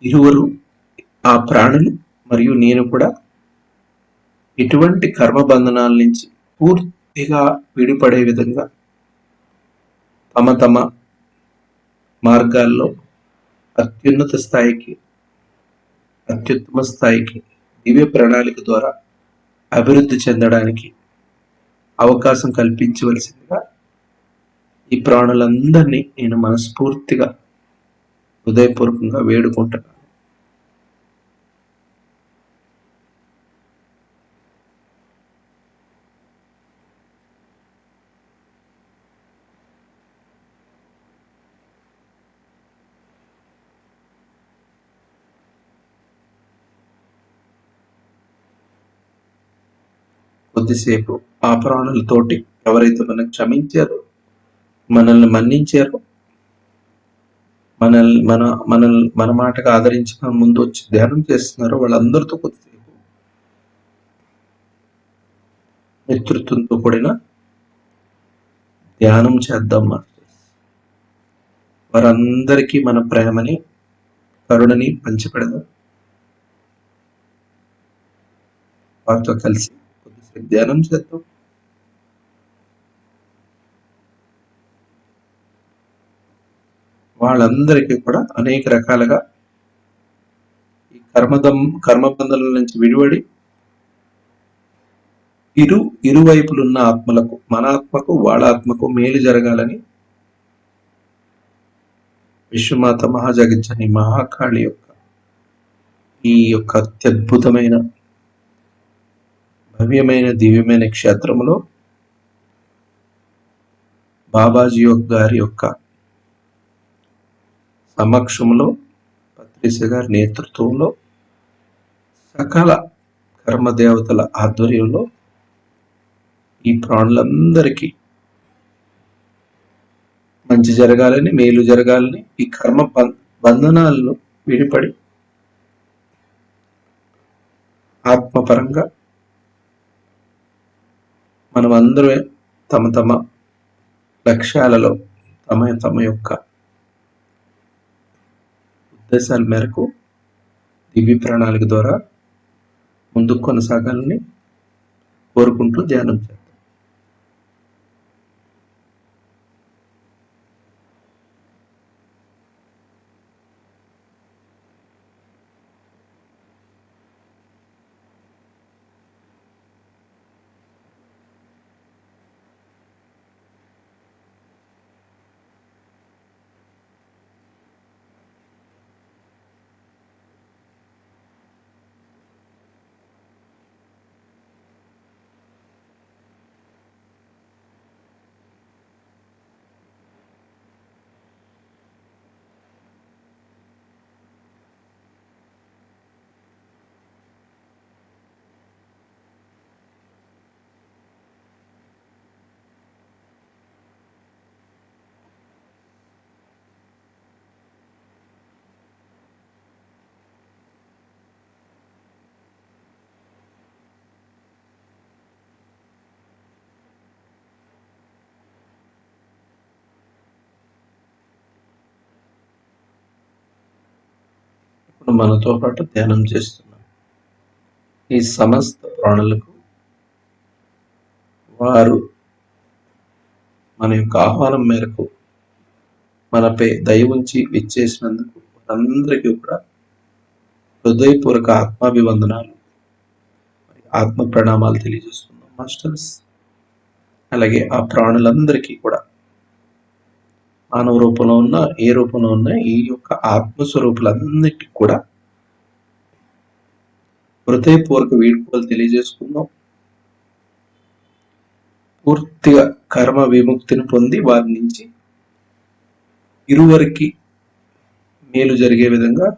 ఇరువురు ఆ ప్రాణులు మరియు నేను కూడా ఎటువంటి కర్మబంధనాల నుంచి పూర్తిగా విడిపడే విధంగా తమ తమ మార్గాల్లో అత్యున్నత స్థాయికి, అత్యుత్తమ స్థాయికి దివ్య ప్రణాళిక ద్వారా అభివృద్ధి చెందడానికి అవకాశం కల్పించవలసిందిగా ఈ ప్రాణులందరినీ నేను మనస్ఫూర్తిగా హృదయపూర్వకంగా వేడుకుంటున్నాను. కొద్దిసేపు ఆ ప్రాణులతోటి ఎవరైతే మనకు క్షమించారో, మనల్ని మన్నించారో, మన మాటకు ఆదరించిన ముందు వచ్చి ధ్యానం చేస్తున్నారో వాళ్ళందరితో కొద్దిసేపు నేతృత్వంతో కూడిన ధ్యానం చేద్దాం. వారందరికీ మన ప్రేమని, కరుణని పంచిపెడదాం. వారితో కలిసి కొద్దిసేపు ధ్యానం చేద్దాం. వాళ్ళందరికీ కూడా అనేక రకాలుగా ఈ కర్మబంధల నుంచి విడిపడి ఇరువైపులున్న ఆత్మలకు, మన ఆత్మకు వాళ్ళ ఆత్మకు మేలు జరగాలని విశ్వమాత మహాజగజ్జని మహాకాళి యొక్క ఈ యొక్క అత్యద్భుతమైన భవ్యమైన దివ్యమైన క్షేత్రంలో బాబాజీ గారి యొక్క సమక్షంలో, పత్రిస గారి నేతృత్వంలో, సకల కర్మదేవతల ఆధ్వర్యంలో ఈ ప్రాణులందరికీ మంచి జరగాలని, మేలు జరగాలని, ఈ కర్మ బంధనాలను విడిపడి ఆత్మపరంగా మనం అందరూ తమ తమ లక్ష్యాలలో తమ యొక్క ఉద్దేశాల మేరకు దివ్య ప్రణాళిక ద్వారా ముందుకు కొనసాగాలని కోరుకుంటూ ధ్యానం చేద్దాం. ఇప్పుడు మనతో పాటు ధ్యానం చేస్తున్నాం ఈ సమస్త ప్రాణులకు వారు మన యొక్క ఆహ్వానం మేరకు మనపై దయ ఉంచి విచ్చేసినందుకు అందరికీ కూడా హృదయపూర్వక ఆత్మాభివందనాలు, ఆత్మ ప్రణామాలు తెలియజేస్తున్నాం మాస్టర్స్. అలాగే ఆ ప్రాణులందరికీ కూడా మానవ రూపంలో ఉన్న, ఏ రూపంలో ఉన్న ఈ యొక్క ఆత్మస్వరూపులందరికీ కూడా హృదయపూర్వక వీడ్కోలు తెలియజేసుకుందాం. పూర్తిగా కర్మ విముక్తిని పొంది వారి నుంచి ఇరువురికి మేలు జరిగే విధంగా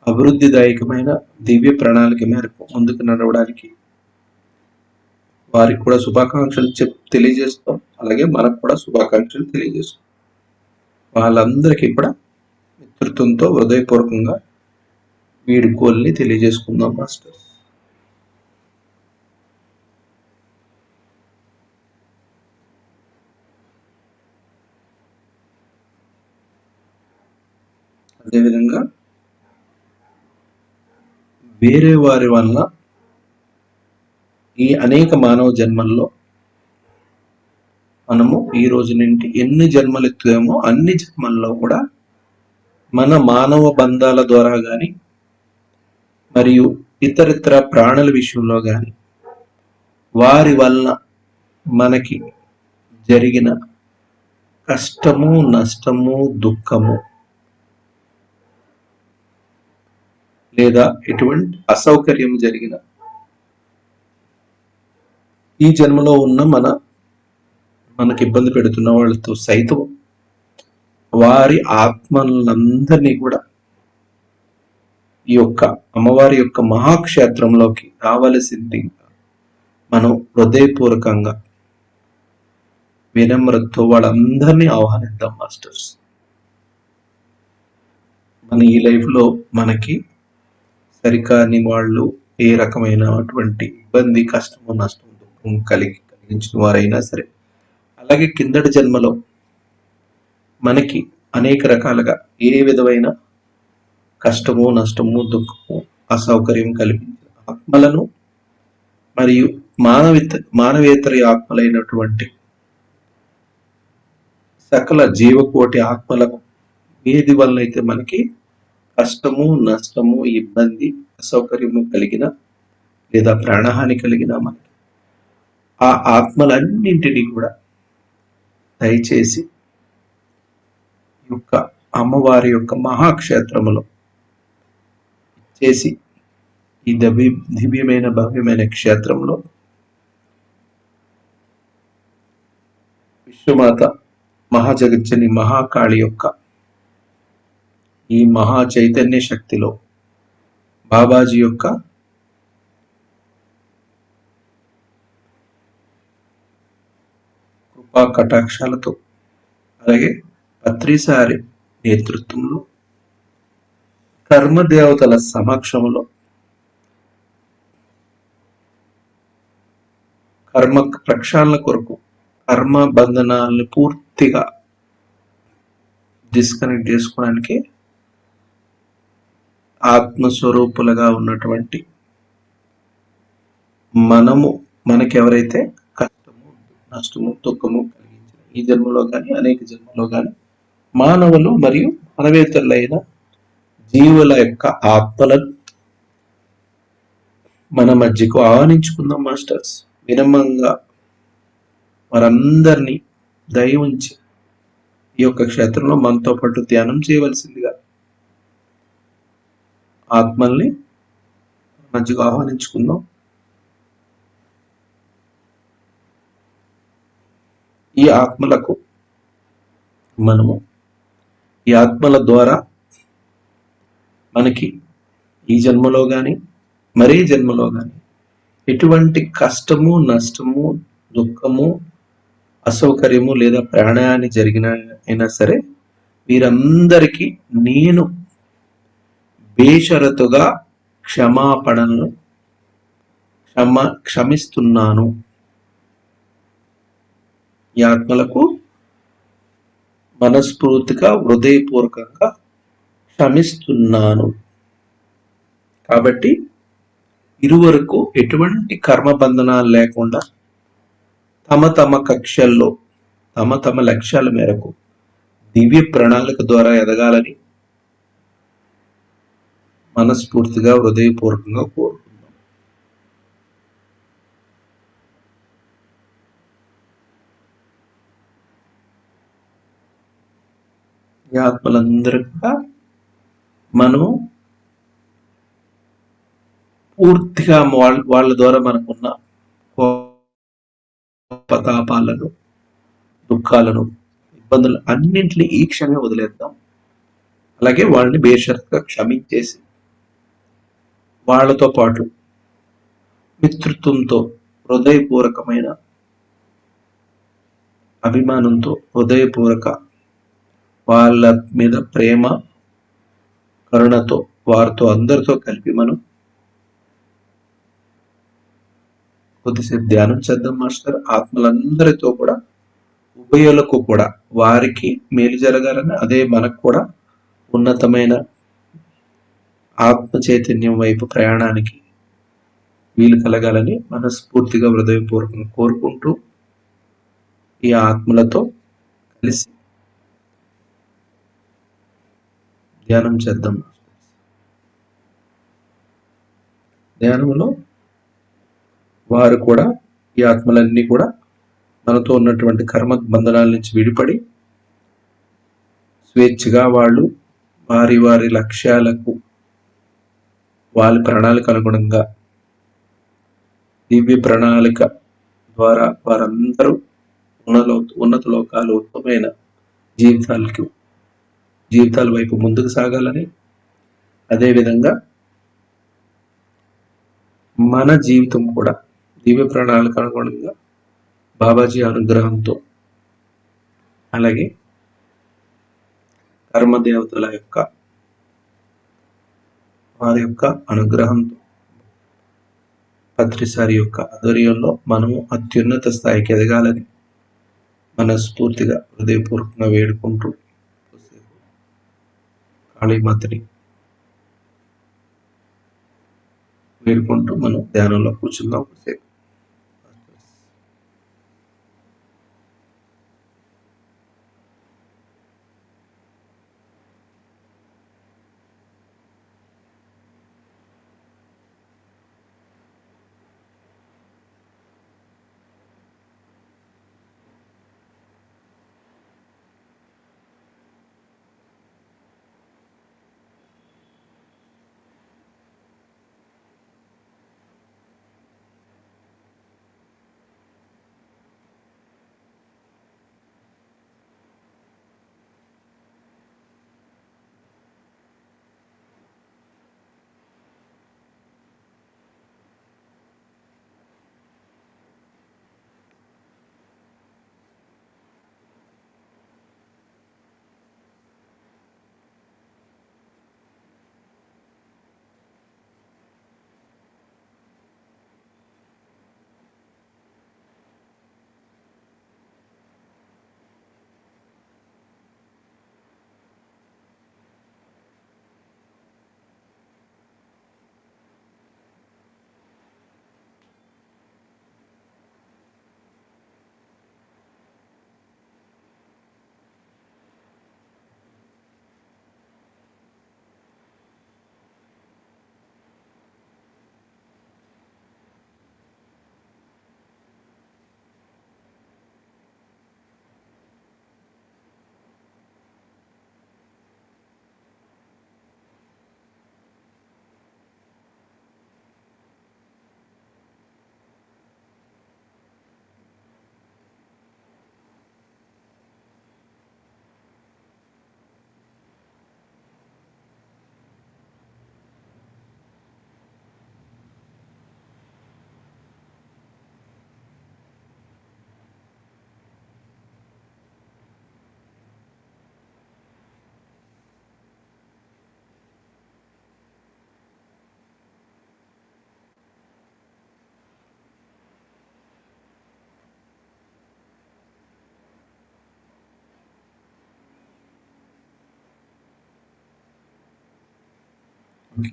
అభివృద్ధిదాయకమైన దివ్య ప్రణాళిక మేరకు ముందుకు నడవడానికి వారికి కూడా శుభాకాంక్షలు తెలియజేస్తాం. అలాగే మనకు కూడా శుభాకాంక్షలు తెలియజేస్తాం. వాళ్ళందరికీ కూడా మిత్రుత్వంతో హృదయపూర్వకంగా వీడుకోల్ని తెలియజేసుకుందాం మాస్టర్స్. అదేవిధంగా వేరే వారి వల్ల ఈ అనేక మానవ జన్మల్లో మనము ఈ రోజు నుండి ఎన్ని జన్మలు ఎత్తామో అన్ని జన్మల్లో కూడా మన మానవ బంధాల ద్వారా కానీ మరియు ఇతరితర ప్రాణుల విషయంలో కానీ వారి వలన మనకి జరిగిన కష్టము, నష్టము, దుఃఖము లేదా ఎటువంటి అసౌకర్యం జరిగిన ఈ జన్మలో ఉన్న మనకి ఇబ్బంది పెడుతున్న వాళ్ళతో సైతం వారి ఆత్మలందరినీ కూడా ఈ యొక్క అమ్మవారి యొక్క మహాక్షేత్రంలోకి రావలసింది మనం హృదయపూర్వకంగా వినమ్రతతో వాళ్ళందరినీ ఆహ్వానిద్దాం మాస్టర్స్. మన ఈ లైఫ్లో మనకి సరికాని వాళ్ళు ఏ రకమైనటువంటి ఇబ్బంది, కష్టము, నష్టము, దుఃఖం కలిగించిన వారైనా సరే, అలాగే కిందటి జన్మలో మనకి అనేక రకాలుగా ఏ విధమైన కష్టము, నష్టము, దుఃఖము, అసౌకర్యం కల్పించిన ఆత్మలను మరియు మానవేతర ఆత్మలైనటువంటి సకల జీవకోటి ఆత్మలకు ఏది వలన అయితే మనకి కష్టము, నష్టము, ఇబ్బంది, అసౌకర్యము కలిగిన లేదా ప్రాణహాని కలిగిన మనకి ఆ ఆత్మలన్నింటినీ కూడా దయచేసి యొక్క అమ్మవారి యొక్క మహాక్షేత్రములో చేసి ఈ దివ్యమైన భవ్యమైన క్షేత్రంలో విశ్వమాత మహాజగజ్జని మహాకాళి యొక్క ఈ మహా చైతన్య శక్తిలో బాబాజీ యొక్క కృపా కటాక్షాలతో అలాగే పత్రిసారి నేతృత్వంలో కర్మదేవతల సమక్షంలో కర్మ ప్రక్షాళన కొరకు కర్మ బంధనాలను పూర్తిగా డిస్కనెక్ట్ చేసుకోవడానికి ఆత్మస్వరూపులుగా ఉన్నటువంటి మనకి ఎవరైతే కష్టము, నష్టము, దుఃఖము కలిగించిన ఈ జన్మలో కానీ అనేక జన్మలో కానీ మానవులు మరియు మానవేతరులైన జీవుల యొక్క ఆత్మలను మన మధ్యకు ఆహ్వానించుకుందాం మాస్టర్స్. వినమ్రంగా వారందరినీ దయ ఉంచి ఈ యొక్క క్షేత్రంలో మనతో పాటు ధ్యానం చేయవలసిందిగా ఆత్మల్ని మధ్యకు ఆహ్వానించుకుందాం. ఈ ఆత్మలకు మనము ఈ ఆత్మల ద్వారా మనకి ఈ జన్మలో కానీ మరే జన్మలో కానీ ఎటువంటి కష్టము, నష్టము, దుఃఖము, అసౌకర్యము లేదా ప్రాణహాని జరిగిన అయినా సరే వీరందరికీ నేను బేషరతుగా క్షమాపణను క్షమిస్తున్నాను. ఈ ఆత్మలకు మనస్ఫూర్తిగా హృదయపూర్వకంగా క్షమిస్తున్నాను. కాబట్టి ఇరువరకు ఎటువంటి కర్మబంధనాలు లేకుండా తమ తమ కక్షల్లో తమ తమ లక్ష్యాల మేరకు దివ్య ప్రణాళిక ద్వారా ఎదగాలని మనస్ఫూర్తిగా హృదయపూర్వకంగా కోరుకుందాం. ఈ ఆత్మలందరూ కూడా మనము పూర్తిగా వాళ్ళ ద్వారా మనకున్న కోపతాపాలను, దుఃఖాలను, ఇబ్బందులు అన్నింటినీ ఈ క్షణమే వదిలేద్దాం. అలాగే వాళ్ళని బేషరతుగా క్షమించేసి వాళ్ళతో పాటు మిత్రుత్వంతో, హృదయపూర్వకమైన అభిమానంతో, హృదయపూర్వక వాళ్ళ మీద ప్రేమ, కరుణతో, వారితో అందరితో కలిపి మనం కొద్దిసేపు ధ్యానం చేద్దాం మాస్టర్. ఆత్మలందరితో కూడా, ఉభయులకు కూడా వారికి మేలు జరగాలని, అదే మనకు కూడా ఉన్నతమైన ఆత్మ చైతన్యం వైపు ప్రయాణానికి వీలు కలగాలని మనస్ఫూర్తిగా హృదయపూర్వకంగా కోరుకుంటూ ఈ ఆత్మలతో కలిసి ధ్యానం చేద్దాం. ధ్యానంలో వారు కూడా, ఈ ఆత్మలన్నీ కూడా మనతో ఉన్నటువంటి కర్మ బంధనాల నుంచి విడిపడి స్వేచ్ఛగా వాళ్ళు వారి వారి లక్ష్యాలకు, వాళ్ళ ప్రణాళిక అనుగుణంగా, దివ్య ప్రణాళిక ద్వారా వారందరూ ఉన్నత లోకాలు, ఉత్తమైన జీవితాల వైపు ముందుకు సాగాలని, అదేవిధంగా మన జీవితం కూడా దివ్య ప్రణాళిక అనుగుణంగా బాబాజీ అనుగ్రహంతో, అలాగే కర్మదేవతల యొక్క వారి యొక్క అనుగ్రహంతో, పత్రిసారి యొక్క ఆధ్వర్యంలో మనము అత్యున్నత స్థాయికి ఎదగాలని మనస్ఫూర్తిగా హృదయపూర్వకంగా వేడుకుంటూ కాళీమాతని వేడుకుంటూ మనం ధ్యానంలో కూర్చుందాం కొద్దిసేపు.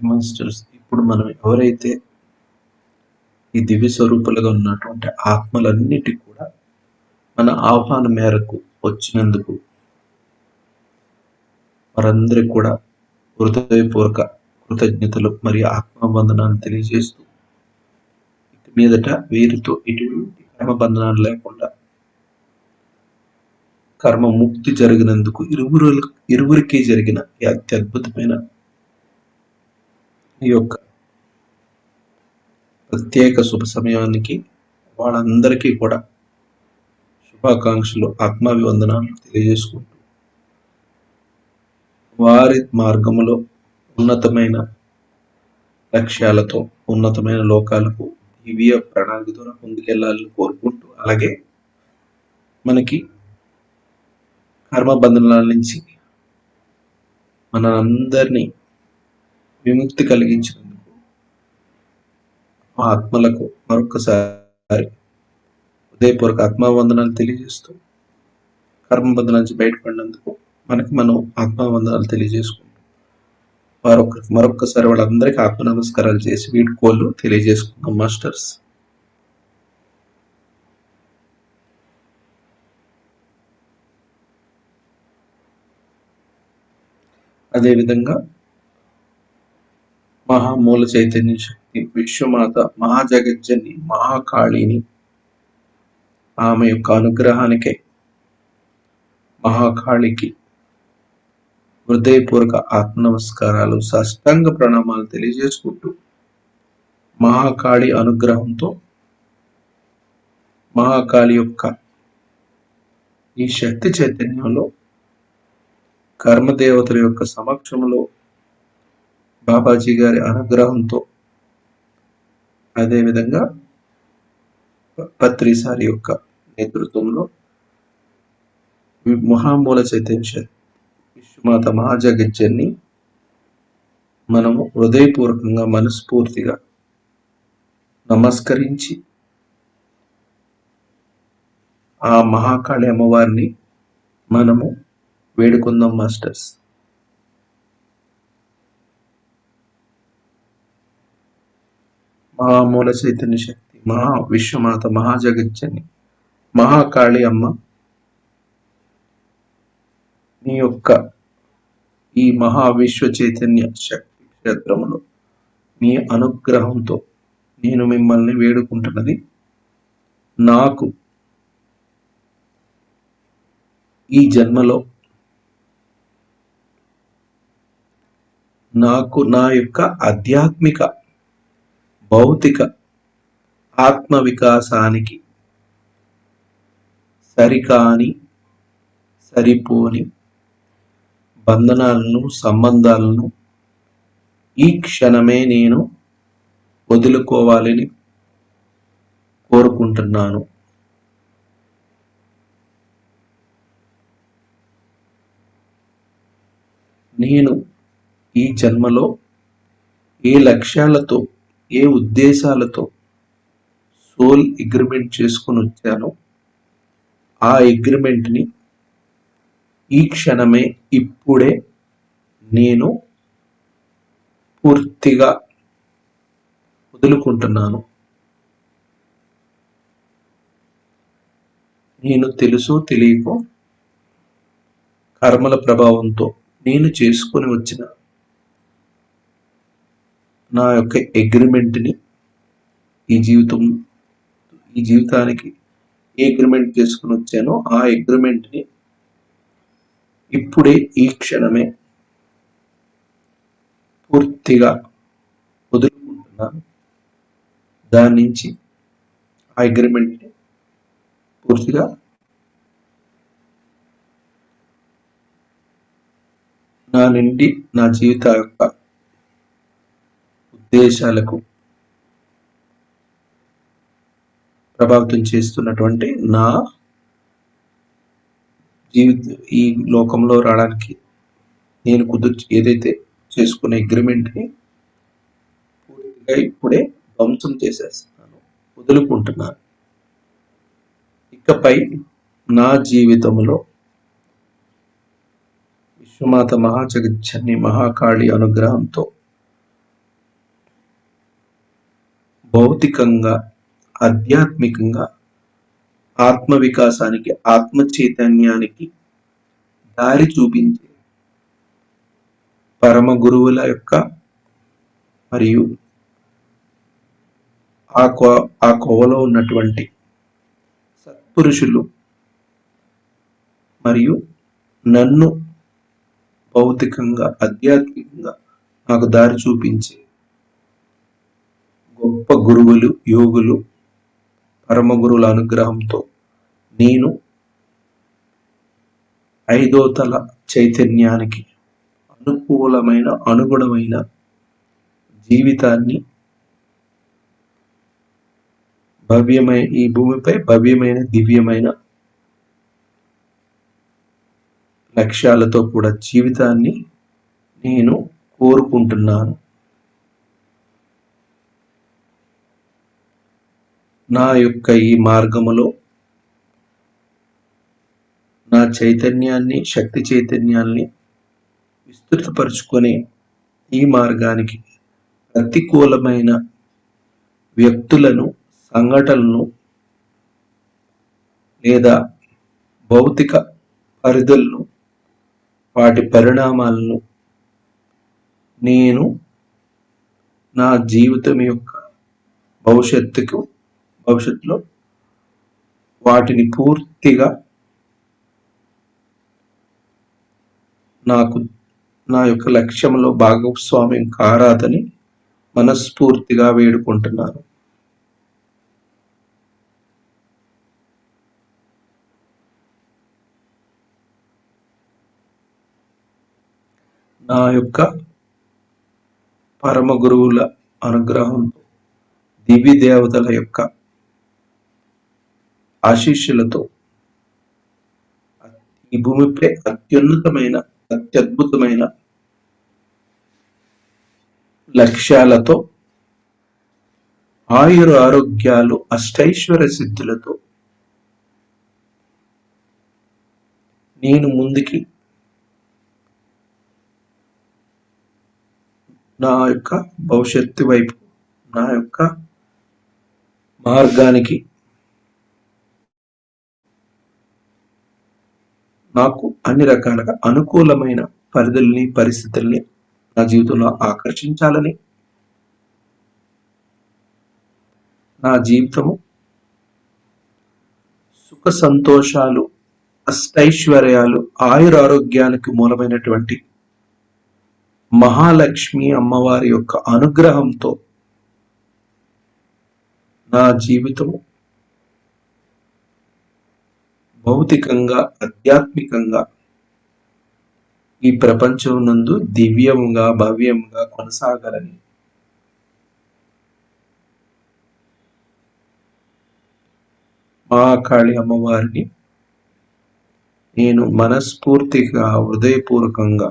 మాస్టర్స్, ఇప్పుడు మనం ఎవరైతే ఈ దివ్య స్వరూపాలుగా ఉన్నటువంటి ఆత్మలన్నిటి కూడా మన ఆహ్వానం మేరకు వచ్చినందుకు వారందరికీ కూడా హృదయపూర్వక కృతజ్ఞతలు మరియు ఆత్మబంధనాన్ని తెలియజేస్తూ, ఇక మీదట వీరితో ఇటువంటి కర్మబంధనాలు లేకుండా కర్మ ముక్తి జరిగినందుకు ఇరువురికి జరిగిన ఈ అత్యద్భుతమైన ఈ యొక్క ప్రత్యేక శుభ సమయానికి వాళ్ళందరికీ కూడా శుభాకాంక్షలు, ఆత్మాభివందనాలు తెలియజేసుకుంటూ వారి మార్గములో ఉన్నతమైన లక్ష్యాలతో ఉన్నతమైన లోకాలకు దివ్య ప్రణాళిక ద్వారా ముందుకెళ్లాలని కోరుకుంటూ, అలాగే మనకి కర్మబంధనాల నుంచి మనందరినీ విముక్తి కలిగించినందుకు ఆత్మలకు మరొకసారి హృదయపూర్వక ఆత్మావందనాలు తెలియజేస్తూ, కర్మబంధనాల నుంచి బయటపడినందుకు మనం ఆత్మావందనాలు తెలియజేసుకుంటూ మరొకసారి వాళ్ళందరికీ ఆత్మ నమస్కారాలు చేసి వీడ్కోళ్ళు తెలియజేసుకుందాం మాస్టర్స్. అదేవిధంగా మహామూల చైతన్య శక్తి విశ్వమాత మహాజగజ్జని మహాకాళిని, ఆమె యొక్క అనుగ్రహానికే మహాకాళికి హృదయపూర్వక ఆత్మ నమస్కారాలు, సాష్టాంగ ప్రణామాలు తెలియజేసుకుంటూ, మహాకాళి అనుగ్రహంతో మహాకాళి యొక్క ఈ శక్తి చైతన్యంలో కర్మదేవతల యొక్క సమక్షంలో బాబాజీ గారి అనుగ్రహంతో, అదేవిధంగా పత్రిసారి యొక్క నేతృత్వంలో మహామూల చైతన్య విశ్వమాత మహాజగజ్జన్ని మనము హృదయపూర్వకంగా మనస్ఫూర్తిగా నమస్కరించి ఆ మహాకాళి అమ్మవారిని మనము వేడుకుందాం మాస్టర్స్. మహామూల చైతన్య శక్తి మహా విశ్వమాత మహాజగజ్జని మహాకాళి అమ్మ, నీ యొక్క ఈ మహావిశ్వ చైతన్య శక్తి క్షేత్రంలో నీ అనుగ్రహంతో నేను మిమ్మల్ని వేడుకుంటున్నది, నాకు ఈ జన్మలో నాకు నా యొక్క ఆధ్యాత్మిక భౌతిక ఆత్మ వికాసానికి సరికాని సరిపోని బంధనాలను సంబంధాలను ఈ క్షణమే నేను వదులుకోవాలని కోరుకుంటున్నాను. నేను ఈ జన్మలో ఏ లక్ష్యాలతో ఏ ఉద్దేశాలతో సోల్ అగ్రిమెంట్ చేసుకుని వచ్చానో ఆ అగ్రిమెంట్ని ఈ క్షణమే ఇప్పుడే నేను పూర్తిగా వదులుకుంటున్నాను. నేను తెలుసో తెలియకో కర్మల ప్రభావంతో నేను చేసుకొని వచ్చిన నా యొక్క అగ్రిమెంట్ని ఈ జీవితానికి ఏ అగ్రిమెంట్ చేసుకుని వచ్చానో ఆ అగ్రిమెంట్ని ఇప్పుడే ఈ క్షణమే పూర్తిగా వదులుకుంటున్నాను. దాని నుంచి ఆ అగ్రిమెంట్ని పూర్తిగా నా నుండి నా జీవిత యొక్క ఉద్దేశాలకు ప్రభావితం చేస్తున్నటువంటి నా ఈ లోకంలో రావడానికి నేను ఏదైతే చేసుకునే అగ్రిమెంట్ని పూర్తిగా ఇప్పుడే ధ్వంసం చేసేస్తున్నాను, వదులుకుంటున్నాను. ఇకపై నా జీవితంలో విశ్వమాత మహాజగజ్జని మహాకాళి అనుగ్రహంతో భౌతికంగా ఆధ్యాత్మికంగా ఆత్మ వికాసానికి ఆత్మ చైతన్యానికి దారి చూపించే పరమ గురువుల యొక్క మరియు ఆ కోవలో ఉన్నటువంటి సత్పురుషులు మరియు నన్ను భౌతికంగా ఆధ్యాత్మికంగా నాకు దారి చూపించే గొప్ప గురువులు యోగులు పరమ గురువుల అనుగ్రహంతో నేను ఐదో తల చైతన్యానికి అనుగుణమైన జీవితాన్ని ఈ భూమిపై భవ్యమైన దివ్యమైన లక్ష్యాలతో కూడా జీవితాన్ని నేను కోరుకుంటున్నాను. నా యొక్క ఈ మార్గములో నా చైతన్యాన్ని, శక్తి చైతన్యాన్ని విస్తృతపరుచుకునే ఈ మార్గానికి ప్రతికూలమైన వ్యక్తులను, సంఘటనలను లేదా భౌతిక పరిధులను, వాటి పరిణామాలను నేను నా జీవితం యొక్క భవిష్యత్తులో వాటిని పూర్తిగా నా యొక్క లక్ష్యంలో భాగస్వామ్యం కారాదని మనస్ఫూర్తిగా వేడుకుంటున్నాను. నా యొక్క పరమ గురువుల అనుగ్రహంతో, దివ్య దేవతల యొక్క ఆశీస్సులతో ఈ భూమిపై అత్యద్భుతమైన లక్ష్యాలతో, ఆరోగ్యాలు, అష్టైశ్వర్య సిద్ధులతో నేను ముందుకి నా యొక్క భవిష్యత్తు వైపు, నా యొక్క మార్గానికి నాకు అన్ని రకాలుగా అనుకూలమైన పరిస్థితుల్ని నా జీవితంలో ఆకర్షించాలని, నా జీవితము సుఖ సంతోషాలు, అష్టైశ్వర్యాలు, ఆరోగ్యానికి మూలమైనటువంటి మహాలక్ష్మి అమ్మవారి యొక్క అనుగ్రహంతో నా జీవితము భౌతికంగా, ఆధ్యాత్మికంగా ఈ ప్రపంచం నందు దివ్యముగా, భవ్యముగా కొనసాగాలని మహాకాళి అమ్మవారిని నేను మనస్ఫూర్తిగా, హృదయపూర్వకంగా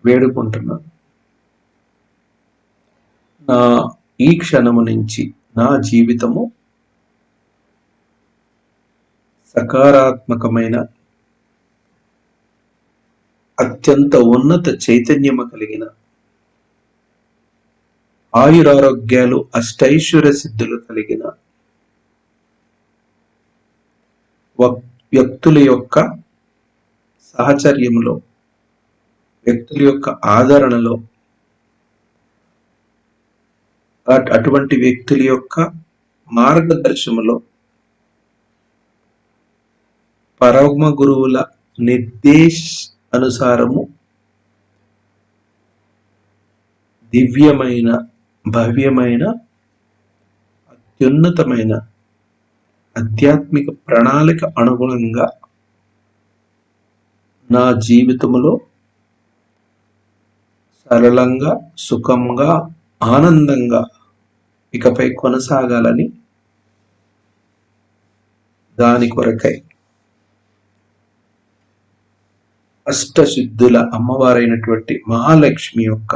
వేడుకుంటున్నాను. ఈ క్షణము నుంచి నా జీవితము సకారాత్మకమైన, అత్యంత ఉన్నత చైతన్యము కలిగిన, ఆరోగ్యాలు, అష్టైశ్వర్య సిద్ధులు కలిగిన వ్యక్తుల యొక్క సాహచర్యంలో, వ్యక్తుల యొక్క ఆదరణలో, అటువంటి వ్యక్తుల యొక్క మార్గదర్శనలో, పరమ గురువుల అనుసారము దివ్యమైన, భవ్యమైన, అత్యున్నతమైన ఆధ్యాత్మిక ప్రణాళిక అనుగుణంగా నా జీవితంలో సరళంగా, సుఖంగా, ఆనందంగా ఇకపై కొనసాగాలని, దాని కొరకై అష్టసిద్ధుల అమ్మవారైనటువంటి మహాలక్ష్మి యొక్క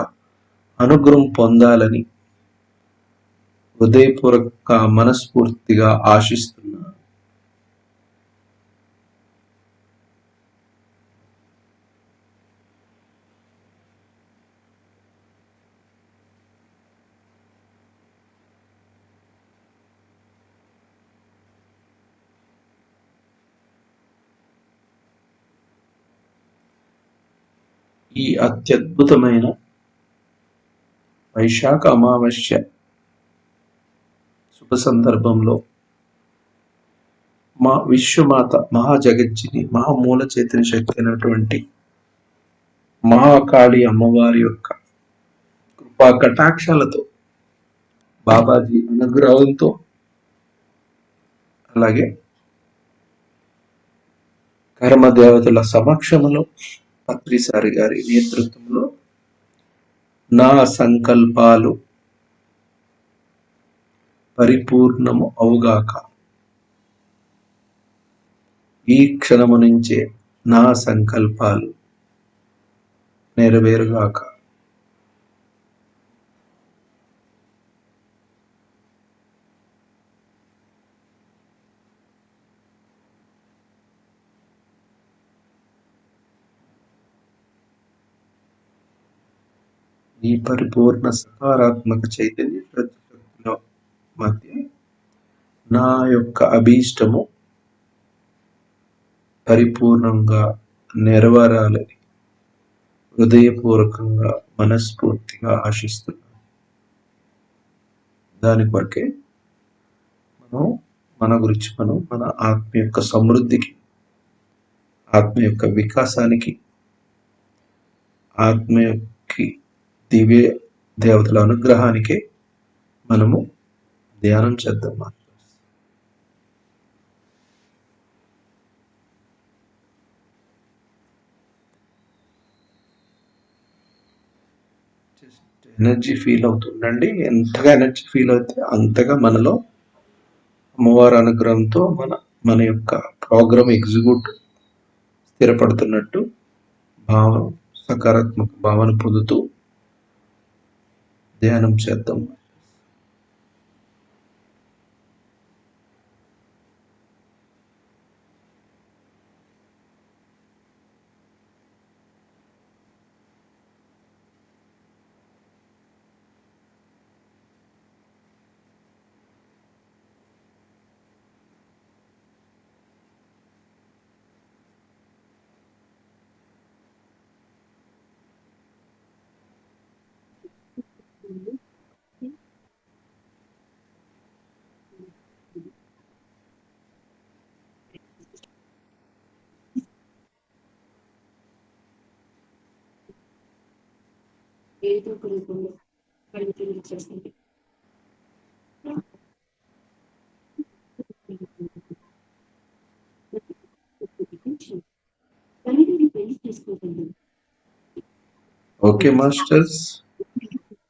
అనుగ్రహం పొందాలని హృదయపూర్వక, మనస్ఫూర్తిగా ఆశిస్తున్నాను. ఈ అత్యద్భుతమైన వైశాఖ అమావాస్య శుభ సందర్భంలో మా విశ్వమాత, మహాజగజ్జిని, మహామూల చైతన్య శక్తి అయినటువంటి మహాకాళి అమ్మవారి యొక్క కృపా కటాక్షాలతో, బాబాజీ అనుగ్రహంతో, అలాగే ధర్మదేవతల సమక్షంలో పత్రిసారి గారి నేతృత్వంలో నా సంకల్పాలు పరిపూర్ణము అవుగాక, ఈ క్షణము నుంచే నా సంకల్పాలు నెరవేరుగాక. ఈ పరిపూర్ణ సకారాత్మక చైతన్య శక్తుల మధ్య నా యొక్క అభీష్టము పరిపూర్ణంగా నెరవేరాలని హృదయపూర్వకంగా మనస్ఫూర్తిగా ఆశిస్తున్నాను. దాని కొరకే మన గురించి మన ఆత్మ యొక్క సమృద్ధికి, ఆత్మ యొక్క వికాసానికి, ఆత్మ యొక్క దివ్య దేవతల అనుగ్రహానికి మనము ధ్యానం చేద్దాం. ఎనర్జీ ఫీల్ అవుతుందండి. ఎంతగా ఎనర్జీ ఫీల్ అయితే అంతగా మనలో అమ్మవారి అనుగ్రహంతో మన యొక్క ప్రోగ్రామ్ ఎగ్జిక్యూట్ స్థిరపడుతున్నట్టు భావన, సకారాత్మక భావన పొందుతూ ధ్యానం చేద్దాం. ఏదో ఒక రూపంలో కనిపించేసింది. ఓకే మాస్టర్స్,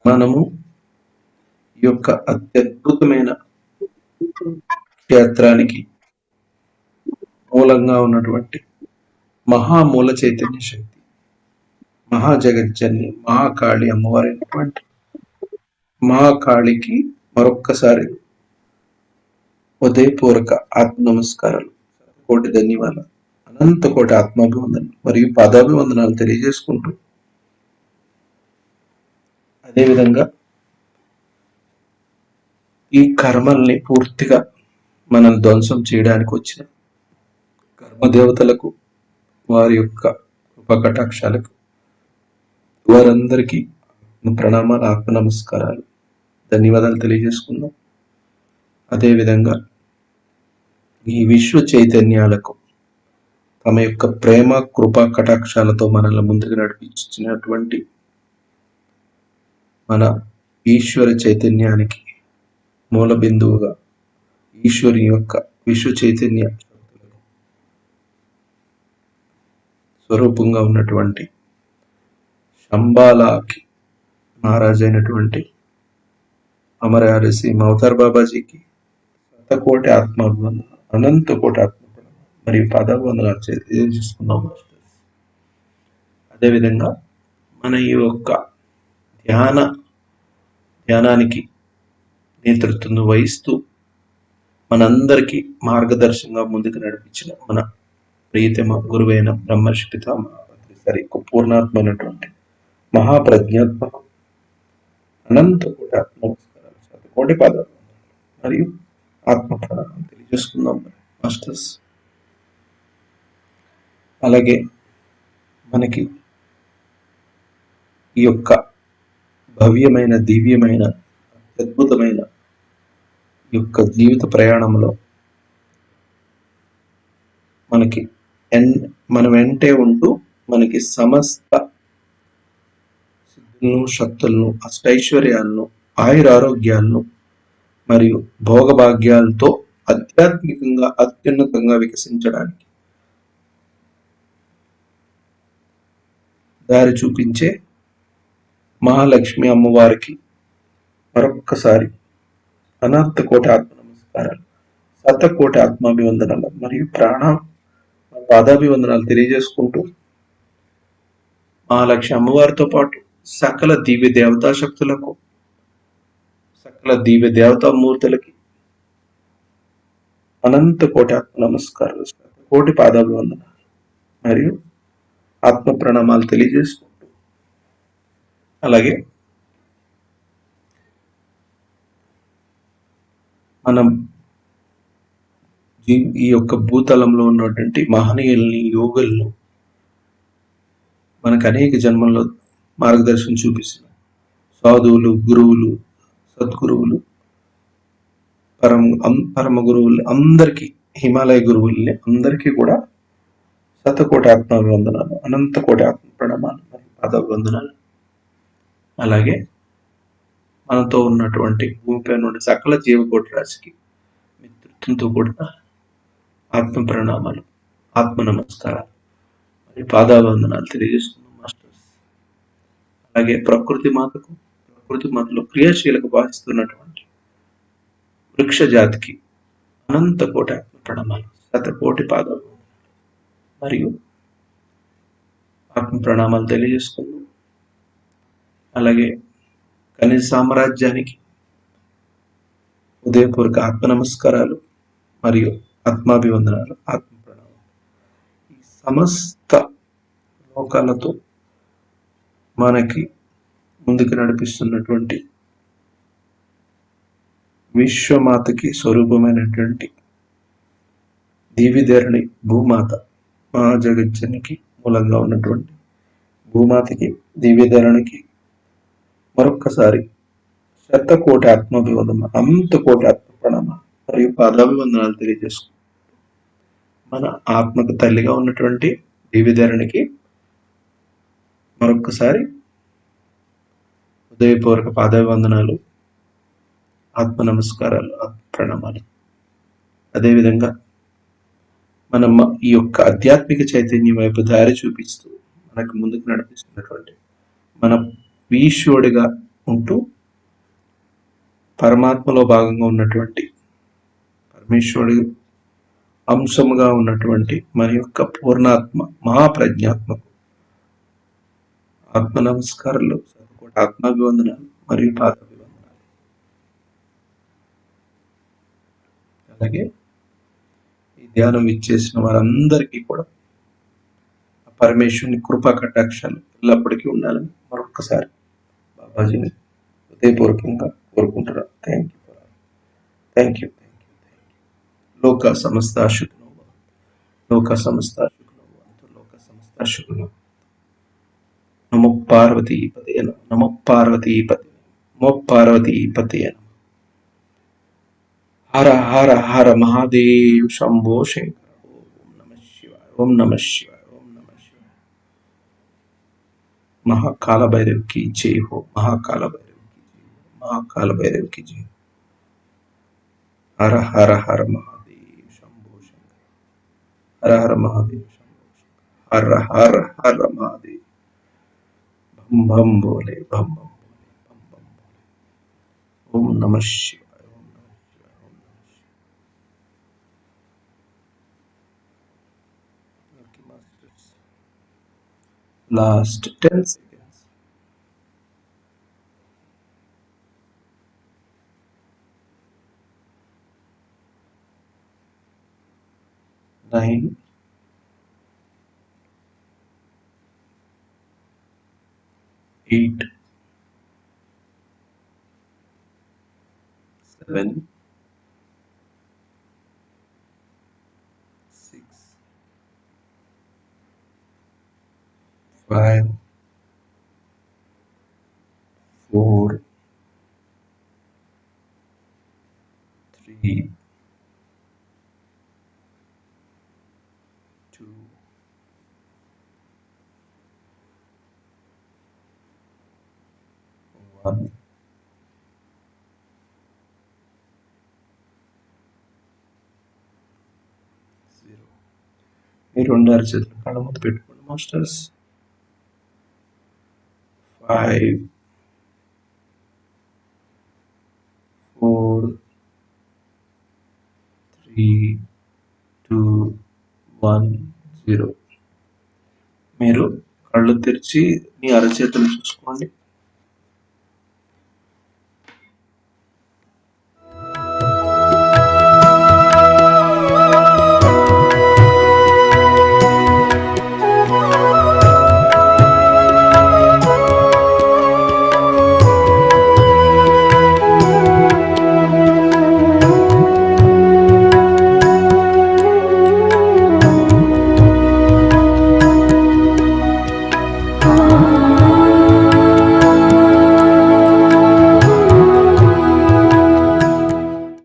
మనము ఈ యొక్క అత్యద్భుతమైన క్షేత్రానికి మూలంగా ఉన్నటువంటి మహామూల చైతన్య శక్తి, మహాజగజ్జన్ని, మహాకాళి అమ్మవారి అయినటువంటి మహాకాళికి మరొక్కసారి ఉదయపూర్వక ఆత్మ నమస్కారాలు, కోటి ధన్యవాదాలు, అనంత కోటి ఆత్మాభివందనం మరియు పాదాభివందనాలు తెలియజేసుకుంటూ, అదేవిధంగా ఈ కర్మల్ని పూర్తిగా మనం ధ్వంసం చేయడానికి వచ్చిన కర్మదేవతలకు, వారి యొక్క కృపకటాక్షాలకు, వారందరికీ ప్రణామాలు, ఆత్మ నమస్కారాలు, ధన్యవాదాలు తెలియజేసుకుందాం. అదేవిధంగా ఈ విశ్వ చైతన్యాలకు తమ యొక్క ప్రేమ కృపా కటాక్షాలతో మనల్ని ముందుకు నడిపించినటువంటి మన ఈశ్వర చైతన్యానికి మూల బిందువుగా ఈశ్వరి యొక్క విశ్వ చైతన్య స్వరూపంగా ఉన్నటువంటి శంబాలాకి మహారాజు అయినటువంటి అమరహరి మవతార్ బాబాజీకి శతకోటి ఆత్మాభివందనం, అనంత కోటి ఆత్మభివందనం మరియు పాదాభివందనాలు చేసుకున్నాం. అదేవిధంగా మన ఈ యొక్క ధ్యానానికి నేతృత్వం వహిస్తూ మనందరికీ మార్గదర్శనంగా ముందుకు నడిపించిన మన ప్రియతమ గురువైన బ్రహ్మర్షి పితామహ పత్రిసారి పూర్ణాత్మైనటువంటి మహాప్రజ్ఞాత్మక అనంత కోటి ఆత్మ నమస్కారాలు, శతకోటి పాదాలు మరియు ఆత్మ ప్రణామం తెలియజేసుకుందాం మాస్టర్స్. అలాగే మనకి ఈ యొక్క భవ్యమైన, దివ్యమైన, అద్భుతమైన ఈ యొక్క జీవిత ప్రయాణంలో మనకి మన వెంటే ఉంటూ మనకి సమస్త సిద్ధులను, శక్తులను, అష్టైశ్వర్యాలను, ఆయురారోగ్యాలను మరియు భోగభాగ్యాలతో ఆధ్యాత్మికంగా అత్యున్నతంగా వికసించడానికి దారి చూపించే మహాలక్ష్మి అమ్మవారికి మరొక్కసారి అనంత కోటి ఆత్మ నమస్కారాలు, శతకోటి ఆత్మాభివందనాలు మరియు పాదాభివందనాలు తెలియజేసుకుంటూ మహాలక్ష్మి అమ్మవారితో పాటు సకల దివ్య దేవతా శక్తులకు, సకల దివ్య దేవతా మూర్తులకి అనంత కోటి ఆత్మ నమస్కారాలు, కోటి పాదాభివందనాలు మరియు ఆత్మ ప్రణామాలు తెలియజేసుకుంటూ, అలాగే మనం ఈ యొక్క భూతలంలో ఉన్నటువంటి మహనీయుల్ని, యోగులను మనకు అనేక జన్మల్లో మార్గదర్శనం చూపిస్తున్నారు. సాధువులు, గురువులు, సద్గురువులు, పరమ గురువులు అందరికీ, హిమాలయ గురువుల్ని అందరికీ కూడా శతకోటి ఆత్మాభివందనాలు, అనంత కోటి ఆత్మ ప్రణామాలు మరియు పాదాభివందనాలు. అలాగే మనతో ఉన్నటువంటి భూమిపై నుండి సకల జీవకోటి రాశికి మిత్రుత్వంతో కూడిన ఆత్మ ప్రణామాలు, ఆత్మ నమస్కారాలు మరియు పాదాభివందనాలు తెలియజేస్తున్నాం మాస్టర్స్. అలాగే ప్రకృతి మాతలో క్రియాశీలకు భావిస్తున్నటువంటి వృక్ష జాతికి అనంత కోటి ఆత్మ ప్రణామాలు, శతకోటి పాదాభివందనాలు మరియు ఆత్మ ప్రణామాలు తెలియజేసుకుందాం. అలాగే కనిజ సామ్రాజ్యానికి ఉదయపూర్వక ఆత్మ నమస్కారాలు మరియు ఆత్మాభివందనాలు, ఆత్మ ప్రణామాలు. ఈ సమస్త లోకాలతో మనకి ముందుకు నడిపిస్తున్నటువంటి విశ్వమాతకి స్వరూపమైనటువంటి దివిధరణి భూమాత, మహాజగజ్జనికి మూలంగా ఉన్నటువంటి భూమాతకి, దివ్యధరణికి మరొక్కసారి శతకోటి ఆత్మాభివందన, అనంత కోటి ఆత్మ ప్రణామ మరియు పాదాభివందనాలు తెలియజేసుకుంటాం. మన ఆత్మకు తల్లిగా ఉన్నటువంటి దివ్యధరణికి మరొక్కసారి హృదయపూర్వక పాదాభివందనాలు, ఆత్మ నమస్కారాలు, ఆత్మ ప్రణామాలు. అదేవిధంగా మనం ఈ యొక్క ఆధ్యాత్మిక చైతన్యం వైపు దారి చూపిస్తూ మనకు ముందుకు నడిపిస్తున్నటువంటి మన ఈశ్వరుడిగా ఉంటూ పరమాత్మలో భాగంగా ఉన్నటువంటి పరమేశ్వరుడి అంశముగా ఉన్నటువంటి మన యొక్క పూర్ణాత్మ, మహాప్రజ్ఞాత్మకు ఆత్మ నమస్కారాలు, ఆత్మాభివందనాలు మరియు పాదాభివందనాలు. అలాగే ఈ ధ్యానం ఇచ్చేసిన వారందరికీ కూడా పరమేశ్వరుని కృపా కటాక్షాలు ఎల్లప్పటికీ ఉండాలని మరొక్కసారి బాబాజీని హృదయపూర్వకంగా కోరుకుంటున్నాను. Thank you. లోక సమస్త శుక్నో, లోక సమస్త శుక్నో, లోక సమస్త శుక్నో. నమో పార్వతీపతే నమః, నమో పార్వతీపతే, నమో పార్వతీపతే నమః. హర హర హర మహాదేవ్ శంభో శంకర. ఓం నమః శివాయ, ఓం నమః శివాయ, ఓం నమః శివాయ. महाकाल भैरव की जय हो, महाकाल भैरव की जय हो, महाकाल भैरव की जय हो. हर हर हर महादेव शंभो शंकर. हर हर महादेव शंभो शंकर. हर हर हर महादेव. भम भम बोले, भम भम बोले, भम भम बोले. ओम नमः शिवाय, ओम नमः शिवाय, ओम नमः शिवाय. Last 10 seconds. 9, 8, 7, 6, 5, 4, 3, 2, 1. మీరు 2 అరచేతులు కళ్ళ ముందు పెట్టుకోండి మాస్టర్స్. 5, 4, 3, 2, 1, 0. మీరు కళ్ళు తెరిచి మీ అరచేతులు చూసుకోండి.